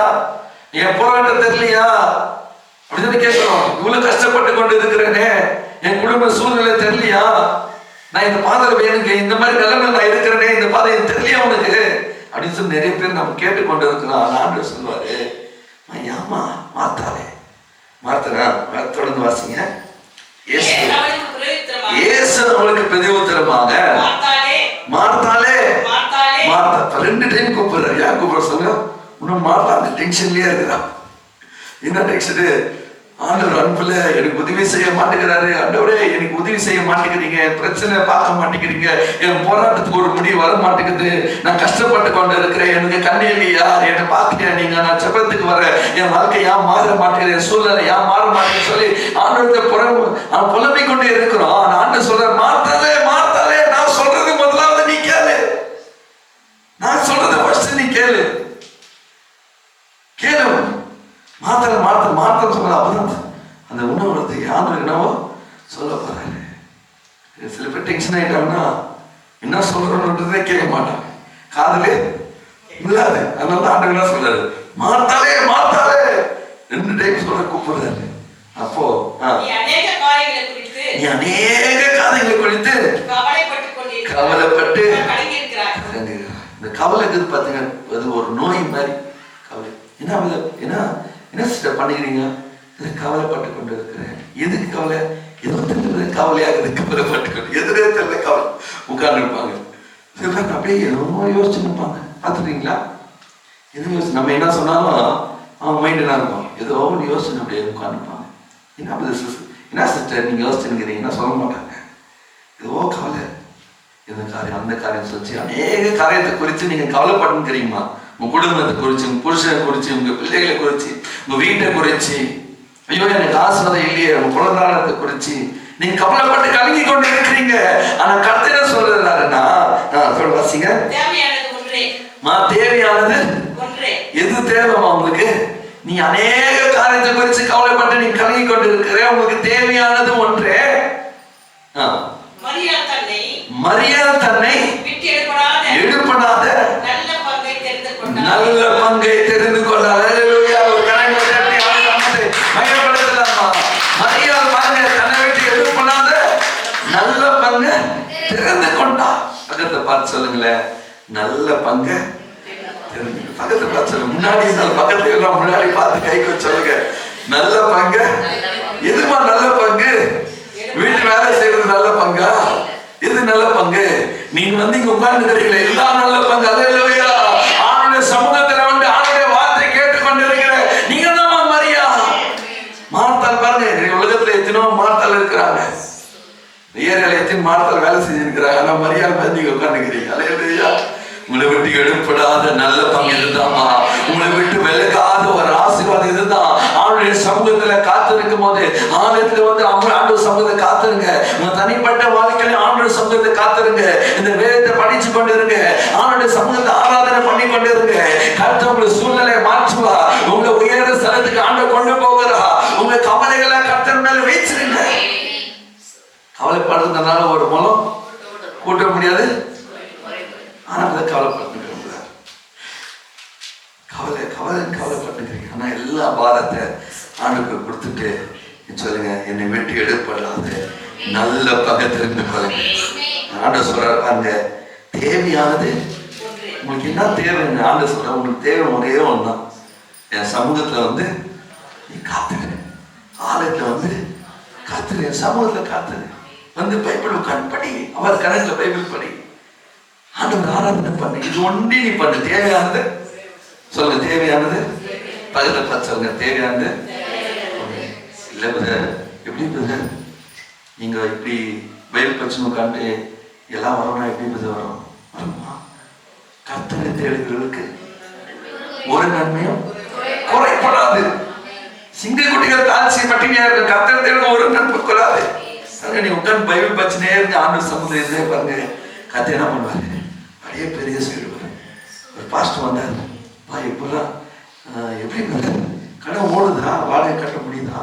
என் போராட்டம் தெரியலையா அப்படின்னு கேட்கிறோம். இவ்வளவு கஷ்டப்பட்டு கொண்டு இருக்கிறேனே, என் குடும்ப சூழ்நிலை தெரியலையா, நான் இந்த பாதையில எனக்கு இந்த மாதிரி நிலைமை நான் இருக்கிறேனே, இந்த பாதை தெரியலையா உனக்கு அப்படின்னு சொல்லி நிறைய பேர் நம்ம கேட்டுக்கொண்டு இருக்கிறோம். ஆண்டவர் சொல்லுவாரு, ஏமா மாத்தாலே மாத்தனா தொடர்ந்து வாசிங்க. இயேசு அவளுக்கு பிரதியுத்தரமாக மார்த்தாலே மார்த்தா 2 டைம் கூப்பிடுறாரு. யார் கூப்பிட சொல்லுங்க, இன்னும் மார்த்தா அந்த டென்ஷன்லயே இருக்கிறான். என்ன டென்ஷனு, ஆண்டவர் அன்புல எனக்கு உதவி செய்ய மாட்டேங்கிறாரு, ஆண்டவரே எனக்கு உதவி செய்ய மாட்டேங்கிறீங்க, பிரச்சனை பார்க்க மாட்டேங்கிறீங்க, என் போராட்டத்துக்கு ஒரு முடிவு வர மாட்டேங்குது, நான் கஷ்டப்பட்டு கொண்டு இருக்கிறேன், எனக்கு கண்ணீர்லையா என்னை பார்க்கலையா நீங்க, நான் ஜெபத்துக்கு வர என் வாழ்க்கை ஏன் மாற மாட்டேங்குது, என் சூழ்நிலை ஏன் மாற மாட்டேங்குது சொல்லி ஆண்டவரத்தை புலம்பிக் கொண்டே இருக்கிறோம். ஆண்டவர் சொல்ற, மார்த்தாலே மார்த்தாலே நான் சொல்றது முதலாவது நீ கேளு, நான் சொல்றது ஃபர்ஸ்ட் நீ கேளு கேளு. மார்த்தா சொல்ல போறாரு. சில பேர் டென்ஷன் ஆயிட்டாங்கன்னா என்ன சொல்றோன்றதே கேட்க மாட்டாங்க, காதலே இல்லாது. அதனால ஆண்டவர் என்ன சொல்றாரு, மாத்தாலே மாத்தாலே 2 டைம் சொல்ல கூப்பிடுறாரு. அப்போ நீ அநேக காரியங்களை குறித்து கவலைப்பட்டு இந்த கவலைக்கு பாத்தீங்க, அது ஒரு நோய் மாதிரி. கவலை என்ன சிஸ்டர் பண்ணிக்கிறீங்க? கவலைப்பட்டு கொண்டு இருக்கிறேன். எதுக்கு கவலை? ஏதோ தெரிஞ்சது கவலையாகுது, கவலைப்பட்டு கொண்டு எதுவே தெரியல கவலை உட்கார்ந்து இருப்பாங்க. சில பேர் அப்படியே ஏதோ யோசிச்சு நிற்பாங்க. பார்த்துட்டீங்களா? எதுவும் யோசிச்சு நம்ம என்ன சொன்னாலும் அவங்க மைண்ட் என்ன இருக்கும், ஏதோ ஒன்று யோசிச்சு அப்படியே உட்காந்துருப்பாங்க. என்ன சிஸ்டர் நீங்க யோசிச்சுருக்கிறீங்கன்னா சொல்ல மாட்டாங்க. ஏதோ கவலை, இந்த காரியம் அந்த காரியம் சொல்லிச்சு அநேக காரியத்தை குறித்து நீங்க கவலைப்பட்டுக்கிறீங்களா? உங்க குடும்பத்தை குறிச்சு, உங்க புருஷனை குறிச்சு, உங்க பிள்ளைகளை குறிச்சு, உங்க வீட்டை குறிச்சு, ஐயோ எனக்கு ஆசீர்வாதம் இல்லையே, உங்க பொருளாதாரத்தை குறிச்சு நீங்க கவலைப்பட்டு கலங்கி கொண்டு இருக்கிறீங்க. ஆனா கர்த்தர் என்ன சொல்றாருன்னா, சொல்ல வாசிங்க, தேவையானது எது தேவைமா உங்களுக்கு? நீ அநேக காரியத்தை குறித்து கவலைப்பட்டு நீ கலங்கி கொண்டு இருக்கிற, உங்களுக்கு தேவையானது ஒன்றே. மரியாள் தன்னை எடுப்படாத நல்ல பங்கை தெரிந்து கொண்டார். மரியாள் பாருங்க, தன்னை விட்டு எடுப்படாத நல்ல பங்கை தெரிந்து கொண்டார். பக்கத்தை பார்த்து சொல்லுங்களேன், நல்ல பங்கை பக்கத்தை பார்த்து சொல்லுங்க. முன்னாடி பக்கத்துல எல்லாம் முன்னாடி பார்த்து கைக்கு சொல்லுங்க, நல்ல பங்கு. எதுமா நல்ல பங்கு? வீட்டு வேலை செய்யறது நல்ல பங்கா? எது நல்ல பங்கு? நீங்க வந்து இங்க உட்கார்ந்து இருக்கிறீங்களா, எல்லாம் நல்ல பங்கு. அல்லேலூயா. ஆண்டவருடைய சமூகத்துல வந்து ஆண்டவருடைய வார்த்தை கேட்டுக்கொண்டு இருக்கிற நீங்க தான் மரியா. மார்த்தாள் பாருங்க, உலகத்துல எத்தனோ மார்த்தாள் இருக்கிறாங்க, ஏரியால எத்தனை மார்த்தாள் வேலை செஞ்சிருக்கிறாங்க. ஆனா மரியாள் வந்து நீங்க உட்கார்ந்துக்கிறீங்க. அல்லேலூயா. உங்களை விட்டு எடுப்படாத நல்ல பங்கு இதுதான்மா. உங்களை விட்டு விலகாத ஒரு ஆசீர்வாதம் இதுதான். ஆண்டவருடைய சமூகத்துல காத்திருக்கும் போது ஆலயத்துல வந்து ஆண்டவர் சமூகத்தை காத்திருங்க. உங்க தனிப்பட்ட வாழ்க்கையில ஆண்டவர் சமூகத்தை காத்திருங்க. இந்த வேதத்தை படிச்சு கொண்டு இருங்க. ஆண்டவருடைய சமூகத்தை ஆராதனை பண்ணி கொண்டு இருங்க. கர்த்தர் உங்க சூழ்நிலையை மாற்றுவா. உங்களை உயர ஸ்தலத்துக்கு ஆண்டவர் கொண்டு போகிறா. உங்க கவலைகளை கர்த்தர் மேல வச்சிருங்க. கவலைப்படுறதுனால ஒரு மூலம் கூட்ட முடியாது. ஆனா அதை கவலைப்பட்டுக்கிறீங்க, கவலைப்பட்டுக்கிறீங்க. ஆனா எல்லா பாரத்தை ஆண்டுக்கு கொடுத்துட்டு சொல்லுங்க, என்னை வெட்டி எடுப்படாத நல்ல பக்கத்திலிருந்து கொள்ளுங்க. ஆண்டு சொல்றாரு பாருங்க, தேவையானது உங்களுக்கு என்ன தேவைன்னு ஆண்டு சொல்ற. உங்களுக்கு தேவை ஒரே ஒண்ணுதான், என் சமூகத்துல வந்து நீ காத்துரு, ஆலயத்துல வந்து காத்துரு, என் சமூகத்துல காத்துரு, வந்து பைபிள் உட்காந்து படி, அவர் கணக்குல பைபிள் படி, ஆண்டவர் ஆராதனை பண்ணு. இது ஒன்றி நீ பண்ணு. தேவையானது சொல்லுங்க, தேவையானது பக்கத்துல பார்த்து சொல்லுங்க, தேவையானது. இல்ல பிரதர், எப்படி பிரதர் நீங்க இப்படி பைபிள் படிச்சு உட்காந்து எல்லாம் வரணும்னா எப்படி பிரதர் வரும்? வருமா? கர்த்தரை தேடுகிறவர்களுக்கு ஒரு நன்மையும் குறைப்படாது. சிங்க குட்டிகள் தாழ்ச்சி பட்டினியா இருக்கு, கர்த்தரை தேடுங்க ஒரு நன்மை குறையாது. நீ உட்காந்து பைபிள் படிச்சுனே இருந்து ஆண்டு சமுதாயத்திலே பாருங்க, கர்த்தர் என்ன பண்ணுவாரு? அப்படியே பெரிய சொல்லுவாரு. ஒரு பாஸ்டர் வந்தார், இப்பெல்லாம் எப்படி கடை ஓடுதா, வாடகை கட்ட முடியுதா?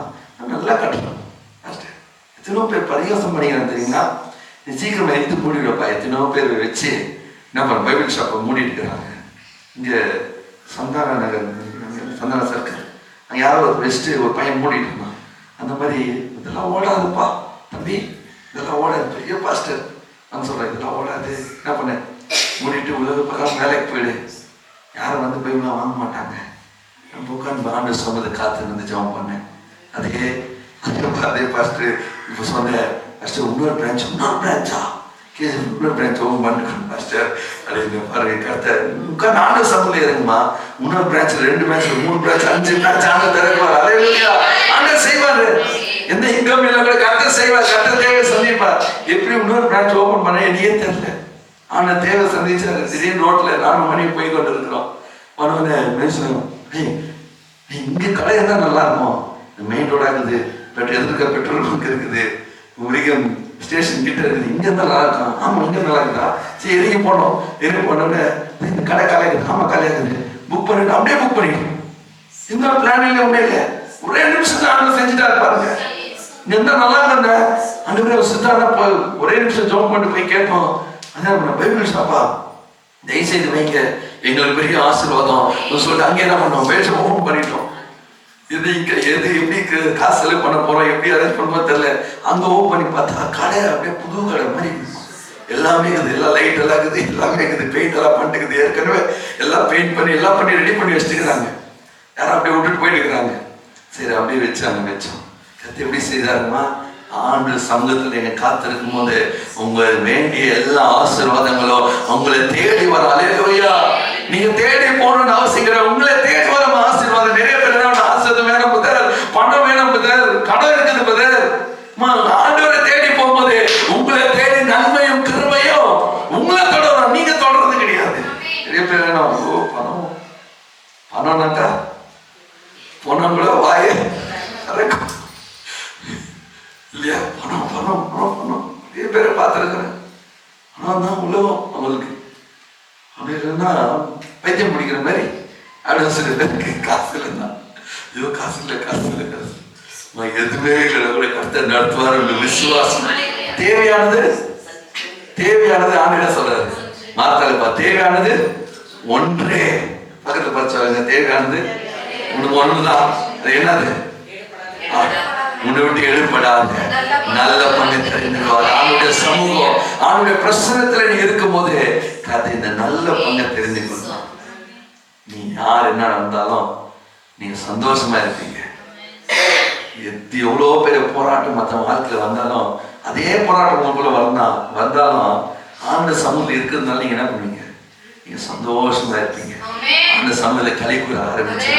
நல்லா கட்டணும். எத்தனோ பேர் பரிகாசம் பண்ணிக்கிறாங்க தெரியுங்களா? நீ சீக்கிரமா எடுத்து மூடிவிடப்பா. எத்தனோ பேர் வச்சு என்ன பண்ண பைபிள் ஷாப்பை மூடிட்டு இருக்கிறாங்க. இங்கே சந்தான நகர், சந்தான சர்க்கிள், அங்கே யாரோ ஒரு பெஸ்ட்டு ஒரு பையன் மூடிட்டு இருந்தான். அந்த மாதிரி இதெல்லாம் ஓடாதுப்பா தம்பி, இதெல்லாம் ஓடாது. பெரிய பாஸ்டர் நான் சொல்கிறேன், இதெல்லாம் ஓடாது. என்ன பண்ண மூடிட்டு உலக பக்கம் வேலைக்கு போயிடு. யாரும் வந்து பைபிளாக வாங்க மாட்டாங்க. நம்ம உட்காந்து ஆண்டு சொன்னதை காத்து இருந்து ஜெபம் பண்ணேன். அதே பாஸ்டர் இப்போ சொன்னேன், பாஸ்டர் இன்னொரு பிரான்ச்சா இன்னொரு பிரான்ச் ஓம் பண்ணிக்கணும் பாஸ்டர் அப்படின்னு பாருங்க. கருத்தை உட்காந்து ஆண்டு சம்பளம் இருங்கம்மா. இன்னொரு பிரான்ச், 2 பிரான்ச், 3 பிரான்ச், 5 பிரான்ச் ஆண்டு திறக்குவார். அலையா ஆண்டு செய்வாரு. எந்த இன்கம் இல்லை கூட கருத்தை செய்வார். கருத்தை தேவை சந்திப்பார். எப்படி இன்னொரு பிரான்ச் ஓபன் பண்ண என்னையே தெரியல. ஆனா தேவை சந்திச்சாரு. திடீர்னு ரோட்ல 4 மணி போய் கொண்டு இருக்கிறோம். உடனே பேசுறோம், இங்க கடை இருந்தா நல்லா இருக்கும், மெயின் ரோடா இருக்குது, எதிர்க்க பெட்ரோல் பங்க் இருக்குது, உரிகம் ஸ்டேஷன் கிட்ட இருக்குது, இங்க இருந்தா நல்லா இருக்கும். ஆமா இங்க நல்லா இருக்குதா, சரி இறங்கி போனோம். இறங்கி போனோடனே இந்த கடை காலையாக்குது. ஆமா காலையாக்குது, புக் பண்ணிட்டு அப்படியே புக் பண்ணிக்கணும். இந்த பிளான் இல்லை, ஒன்றே இல்லை, ஒரே நிமிஷம் ஆண்டு செஞ்சுட்டா பாருங்க. இங்க இருந்தா நல்லா இருந்த ஆண்டவரே சித்தாரா ஒரே நிமிஷம் ஜெபம் பண்ணிட்டு போய் கேட்போம். அதான் பைபிள் ஷாப்பா தயவுசெய்து வைங்க, எங்களுக்கு பெரிய ஆசீர்வாதம் சொல்லிட்டு அங்கே என்ன பண்ணோம், வேஷம் ஓபன் பண்ணிட்டோம். எது எப்படி காசு செலவு பண்ண போறோம், எப்படி அரேஞ்ச் பண்ணுமோ தெரியல. அங்க ஓபன் பண்ணி பார்த்தா கடை அப்படியே புது கடை மாதிரி எல்லாமே இருக்குது, எல்லாம் லைட் எல்லாம் இருக்குது, எல்லாமே இருக்குது, பெயிண்ட் எல்லாம் பண்ணிட்டு ஏற்கனவே எல்லாம் பெயிண்ட் பண்ணி எல்லாம் பண்ணி ரெடி பண்ணி வச்சுக்கிறாங்க. யாரும் அப்படியே விட்டுட்டு போயிட்டு இருக்கிறாங்க. சரி அப்படியே வச்சோம். கத்து எப்படி செய்தாருமா, ஆண்டு சமூகத்தில் நீங்க காத்திருக்கும் போது உங்க வேண்டிய எல்லா ஆசீர்வாதங்களும் உங்களை தேடி வர. அல்லேலூயா. நீங்க தேடி போகணும்னு அவசியம், உங்களை தேடி வர ஆசீர்வாதம். நிறைய பேர் ஆசீர்வாதம் வேணும் புதர், பணம் வேணும் புதர், கடன் இருக்குது புதர். ஆண்டவரை தேடி போகும்போது உங்களை தேடி நன்மையும் கிருபையும் உங்களை தொடரும், நீங்க தொடர்றது கிடையாது. நிறைய பேர் வேணும் பணம்னாக்கா பொண்ணு வாய இல்லையா, பணம் பணம் பணம் பணம். நிறைய பேரை பார்த்துருக்குறேன். பணம் தான் உலகம் அவங்களுக்கு. அப்படி இல்லைன்னா பைத்தியம் பிடிக்கிற மாதிரி அப்படின்னு சில பேருக்கு காசு இல்லைன்னா ஐயோ காசு இல்லை காசு இல்லை காசு எதுவுமே இல்லை கூட கருத்தை நடத்துவார். விசுவாசம் தேவையானது ஆண்டிட சொல்றாரு. மாத்தாளுப்பா தேவையானது ஒன்றே. பக்கத்துல படிச்சவங்க தேவையானது உனக்கு ஒண்ணுதான். அது என்னது, உன்னை விட்டு எழுப்படாத நல்ல பங்கு தெரிந்துக்கோ. ஆளுடைய சமூகம் ஆளுடைய பிரசனத்துல நீ இருக்கும் போது கதை இந்த நல்ல பங்கை தெரிஞ்சுக்கணும். நீ யார் என்ன நடந்தாலும் நீங்க சந்தோஷமா இருப்பீங்க. எவ்வளோ பெரிய போராட்டம் மற்ற வாழ்க்கையில வந்தாலும் அதே போராட்டம் உங்களுக்குள்ள வந்தாலும் ஆண்டு சமூகத்தில் இருக்கிறதுனால நீங்க என்ன பண்ணுவீங்க, நீங்க சந்தோஷமா இருப்பீங்க. அந்த சமூகத்தை களி கூற ஆரம்பிச்சு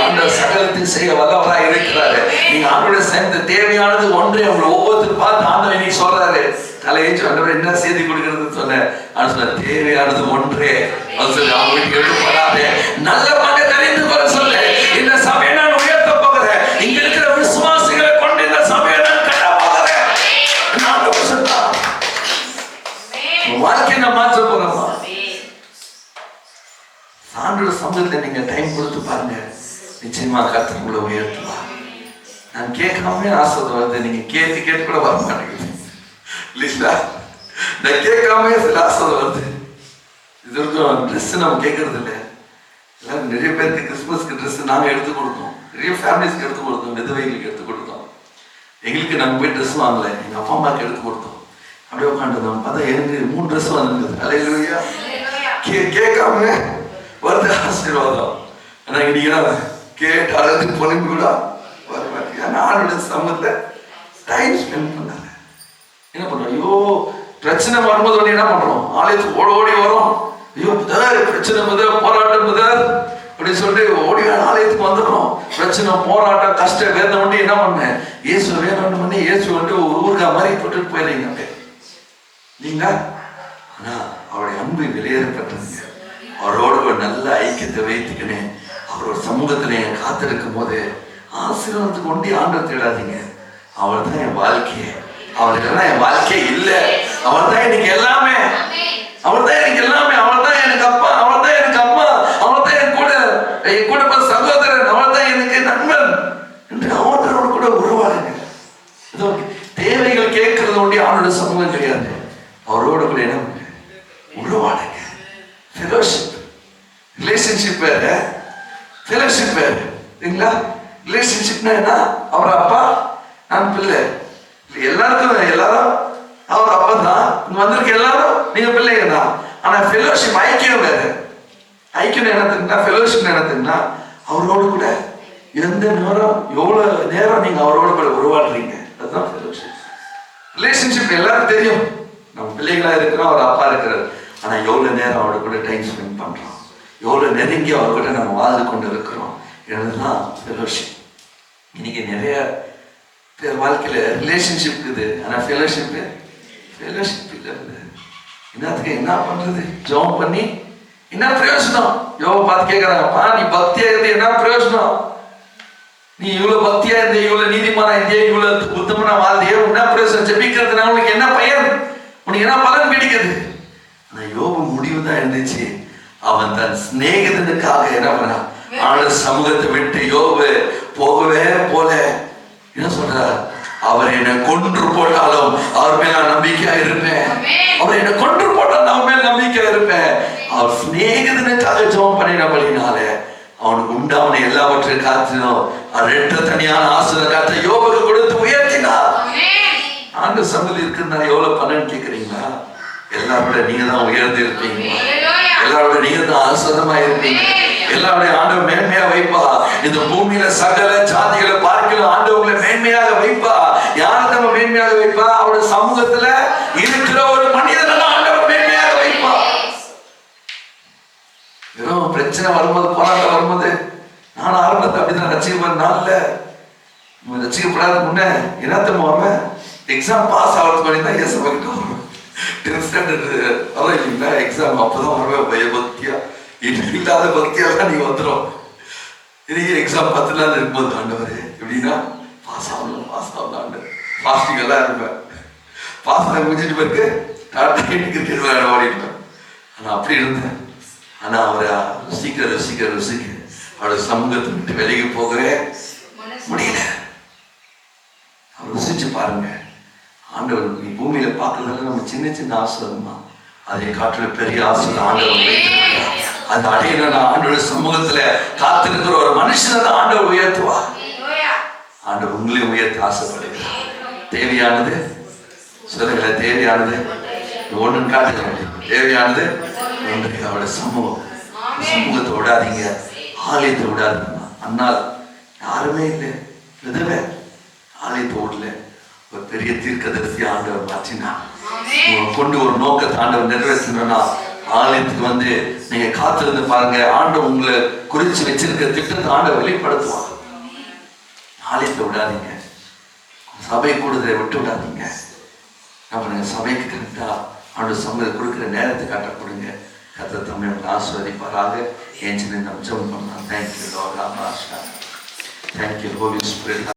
ஆண்டவர் சகலத்தையும் செய்ய வல்லவராக இருக்கிறாரு. நீங்க ஆண்டவரை சேர்ந்து தேவையானது ஒன்றே. உங்களை ஒவ்வொருத்தரும் பார்த்து ஆண்டவர் இன்னைக்கு சொல்றாரு, தலையேச்சு ஆண்டவர் என்ன செய்தி கொடுக்கிறது சொன்ன தேவையானது ஒன்றே. அவங்க வீட்டுக்கு எழுப்படாது நல்ல பங்கு தெரிந்து கொள்ள சொல்ல. இந்த சபையை நான் உயர்த்த போகிறேன். இங்க இருக்கிற விசுவாசிகளை கொண்டு இந்த சபையை நான் கட்ட போகிறேன். வாழ்க்கையை நான் மாற்ற போறோமா? ஆண்டோட சமூகத்தில் நீங்க டைம் கொடுத்து பாருங்க, நிச்சயமா கர்த்தர் உங்களை உயர்த்துவா. நான் கேட்காம ஆசை வருது, நீங்க கேட்டு கூட வர மாட்டேங்குது இல்லைங்களா? நான் கேட்காம சில ஆசை வருது. இது வரைக்கும் ட்ரெஸ் நம்ம கேட்கறது இல்லை. எல்லாரும் நிறைய பேருக்கு கிறிஸ்துமஸ்க்கு ட்ரெஸ் நாங்க எடுத்து கொடுத்தோம், நிறைய ஃபேமிலிஸ்க்கு எடுத்து கொடுத்தோம், விதவைகளுக்கு எடுத்து கொடுத்தோம். எங்களுக்கு நாங்க போய் ட்ரெஸ் வாங்கல, எங்க அப்பா அம்மாவுக்கு எடுத்து கொடுத்தோம். அப்படியே உட்காந்துருந்தோம். பார்த்தா எனக்கு 3 ட்ரெஸ் வந்துருக்குது. அல்லேலூயா. கேட்காம வருது ஆசீர்வாதம். ஆனா இன்னைக்கு கேட்டு அழுது பொழுது கூட வர மாட்டேங்க. நானோட சமூகத்துல டைம் ஸ்பெண்ட் பண்ணாங்க. என்ன பண்றோம், ஐயோ பிரச்சனை வரும்போது என்ன பண்றோம், ஆலயத்துக்கு ஓடி வரோம். ஐயோ புதர் பிரச்சனை புதர் போராட்டம் புதர் அப்படின்னு சொல்லிட்டு ஓடி ஆலயத்துக்கு வந்துடுறோம். பிரச்சனை போராட்டம் கஷ்டம் வேதனை ஒன்று என்ன பண்ணேன், இயேசு வேணும்னு பண்ணி இயேசு வந்து ஊருக்கா மாதிரி போட்டுட்டு போயிடுறீங்க இல்லைங்களா? ஆனா அவருடைய அன்பு வெளியேறப்பட்டது. அவரோட ஒரு நல்ல ஐக்கியத்தை வைத்துக்கினேன். அவரோட சமூகத்துல காத்திருக்கும் போது ஆசீர்வாதத்துக்கு ஒண்டி ஆண்டை தேடாதீங்க. அவர் தான் என் வாழ்க்கையே. அவருக்கெல்லாம் என் வாழ்க்கையே இல்லை. அவர் தான் எனக்கு எல்லாமே. அவர் தான் எனக்கு எல்லாமே. அவர் தான் எனக்கு அப்பா, அவர் தான் எனக்கு அம்மா, அவர் தான் என் கூட சகோதரன், அவர் தான் எனக்கு நண்பன் என்று அவரோட கூட உருவாடுங்க. தேவைகள் கேட்கறது ஒண்டி அவனோட சமூகம் கிடையாது. அவரோட கூட என்ன உருவாடுங்க. ஃபெலோஷிப், ரிலேஷன்ஷிப் வேற, ஃபெலோஷிப் வேற இல்லைங்களா? ரிலேஷன்ஷிப்னா என்ன, அவர் அப்பா நான் பிள்ளை. எல்லாரும் அவர் அப்பா தான். இங்க வந்திருக்க எல்லாரும் நீங்க பிள்ளைங்க தான். ஆனா ஃபெலோஷிப் ஐக்கியம் வேற. ஐக்கியம் என்ன தெரியுங்களா? ஃபெலோஷிப் என்ன தெரியுங்களா? அவரோடு கூட எந்த நேரம் எவ்வளவு நேரம் நீங்க அவரோட கூட உருவாடுறீங்க, அதுதான் ஃபெலோஷிப். ரிலேஷன்ஷிப் எல்லாருக்கும் தெரியும், நம்ம பிள்ளைகளா இருக்கிறோம், அவர் அப்பா இருக்கிறார். ஆனா எவ்வளவு நேரம் அவரோட கூட டைம் ஸ்பெண்ட் பண்றோம், எவ்வளவு நெருங்கி அவர் கூட நம்ம வாழ்ந்து கொண்டு இருக்கிறோம், இதுதான் ஃபெலோஷிப். இன்னைக்கு நிறைய பேர் வாழ்க்கையில ரிலேஷன்ஷிப் இருக்குது, ஆனா ஃபெலோஷிப் இல்லை. என்னத்துக்கு என்ன பண்றது? ஜெபம் பண்ணி என்ன பிரயோஜனம்? யோகா பார்த்து கேட்கறாங்கப்பா, நீ பக்தியா இருந்து என்ன பிரயோஜனம்? நீ இவ்வளவு பக்தியா இருந்த, இவ்வளவு நீதிமானா இருந்தியா, இவ்வளவு உத்தமனா வாழ்ந்தியா, என்ன பிரயோஜனம்? ஜெபிக்கிறதுனால உனக்கு என்ன பயன்? உனக்கு என்ன பலன் கிடைக்குது? ஆனா யோபு முடிவு தான் இருந்துச்சு. அவன் தன் சிநேகிதனுக்காக என்ன பண்ணான், ஆளு சமூகத்தை விட்டு யோபு போகவே போல என்ன சொல்ற, அவர் என்னை கொன்று போட்டாலும் அவர் மேல நான் நம்பிக்கையா இருப்பேன். அவர் என்னை கொன்று போட்டாலும் அவர் மேல நம்பிக்கையா இருப்பேன். அவர் சிநேகிதனுக்காக ஜெபம் பண்ணினபடினால அவனுக்கு உண்டாவன எல்லாவற்றையும் காத்தினோம். அவர் ரெட்ட தனியான ஆசீர்வாதம் காத்த யோபுக்கு கொடுத்து உயர்த்தினார். ஆண்டு சமையல் இருக்குன்னா எவ்வளவு பலன் கேட்குறீங்களா? எல்லாரோட நீங்க தான் உயர்ந்து இருப்பீங்க. எல்லாரோட நீங்க தான் ஆசீர்வாதமா இருப்பீங்க. எல்லாருடைய ஆண்டவர் மேன்மையா வைப்பா. இந்த பூமியில சகல ஜாதிகளை பார்க்கலாம் ஆண்டவர்களை மேன்மையாக வைப்பா. யாரை நம்ம மேன்மையாக வைப்பா? அவருடைய சமூகத்துல இருக்கிற ஒரு மனிதனை ஆண்டவர் மேன்மையாக வைப்பா. வெறும் பிரச்சனை வரும்போது போராட்டம் வரும்போது நான் ஆரம்பத்தை அப்படிதான் ரசிக்கப்பட்ட நாள்ல ரசிக்கப்படாத முன்ன என்னத்தமாம எக்ஸாம் பாஸ் ஆகிறது பண்ணி தான் ஏச வைக்கிட்டோம். 10th standard அதான் இல்லைங்களா எக்ஸாம் அப்பதான் வருவேன் பயபக்தியா. இல்லாத பக்தியெல்லாம் நீ வந்துடும். இதே எக்ஸாம் 10 நாள் இருக்கும்போது ஆண்டவர் எப்படின்னா பாஸ் ஆகணும் ஆண்டு பாஸ்டிங் எல்லாம் இருப்பேன். பாஸ் ஆகி முடிஞ்சிட்டு பிறகு கிரிக்கெட் விளையாட ஓடிப்பேன். ஆனால் அப்படி இருந்தேன். ஆனால் அவரை ருசிக்க அவரோட சமூகத்தை விட்டு வெளியே போகவே முடியல. அவர் ருசிச்சு பாருங்க. ஆண்டவர் பூமியில பார்க்கறதுல நம்ம சின்ன சின்ன ஆசீர்வாதமா அதை காட்டுல பெரிய ஆசீர்வாதம் ஆண்டவர் வைத்திருக்கிறார். அந்த அடையில ஆண்டோட சமூகத்துல காத்திருக்கிற ஒரு மனுஷனை தான் ஆண்டவர் உயர்த்துவார். ஆண்டவர் உங்களையும் உயர்த்த ஆசைப்படுகிறார். தேவையானது சொல்லுங்கள, தேவையானது ஒன்று காட்டுங்க. தேவையானது ஒன்று அவருடைய சமூகத்தை விடாதீங்க, ஆலயத்தை விடாதீங்க. அன்னால் யாருமே இல்லை, விதவை ஆலயத்தை விடல. ஒரு பெரிய தீர்க்கதரிசி ஆண்டவர் மாற்றினா கொண்டு ஒரு நோக்கத்தை ஆண்டவர் நிறைவேற்றணும்னா ஆலயத்துக்கு வந்து நீங்க காத்திருந்து பாருங்க. ஆண்டவர் உங்களை குறிச்சு வச்சிருக்க திட்டத்தை ஆண்டவர் வெளிப்படுத்துவாங்க. ஆலயத்தை விடாதீங்க, சபை கூடுதலை விட்டு விடாதீங்க. நம்ம சபைக்கு கரெக்டா ஆண்டவர் சமூகத்தை கொடுக்குற நேரத்தை காட்ட கொடுங்க. கர்த்தர் தமிழ் ஆசீர்வதிப்பாராக. ஏன் சின்ன நம்ம ஜெபம் பண்ணலாம். Thank you Lord. Thank you Holy spirit.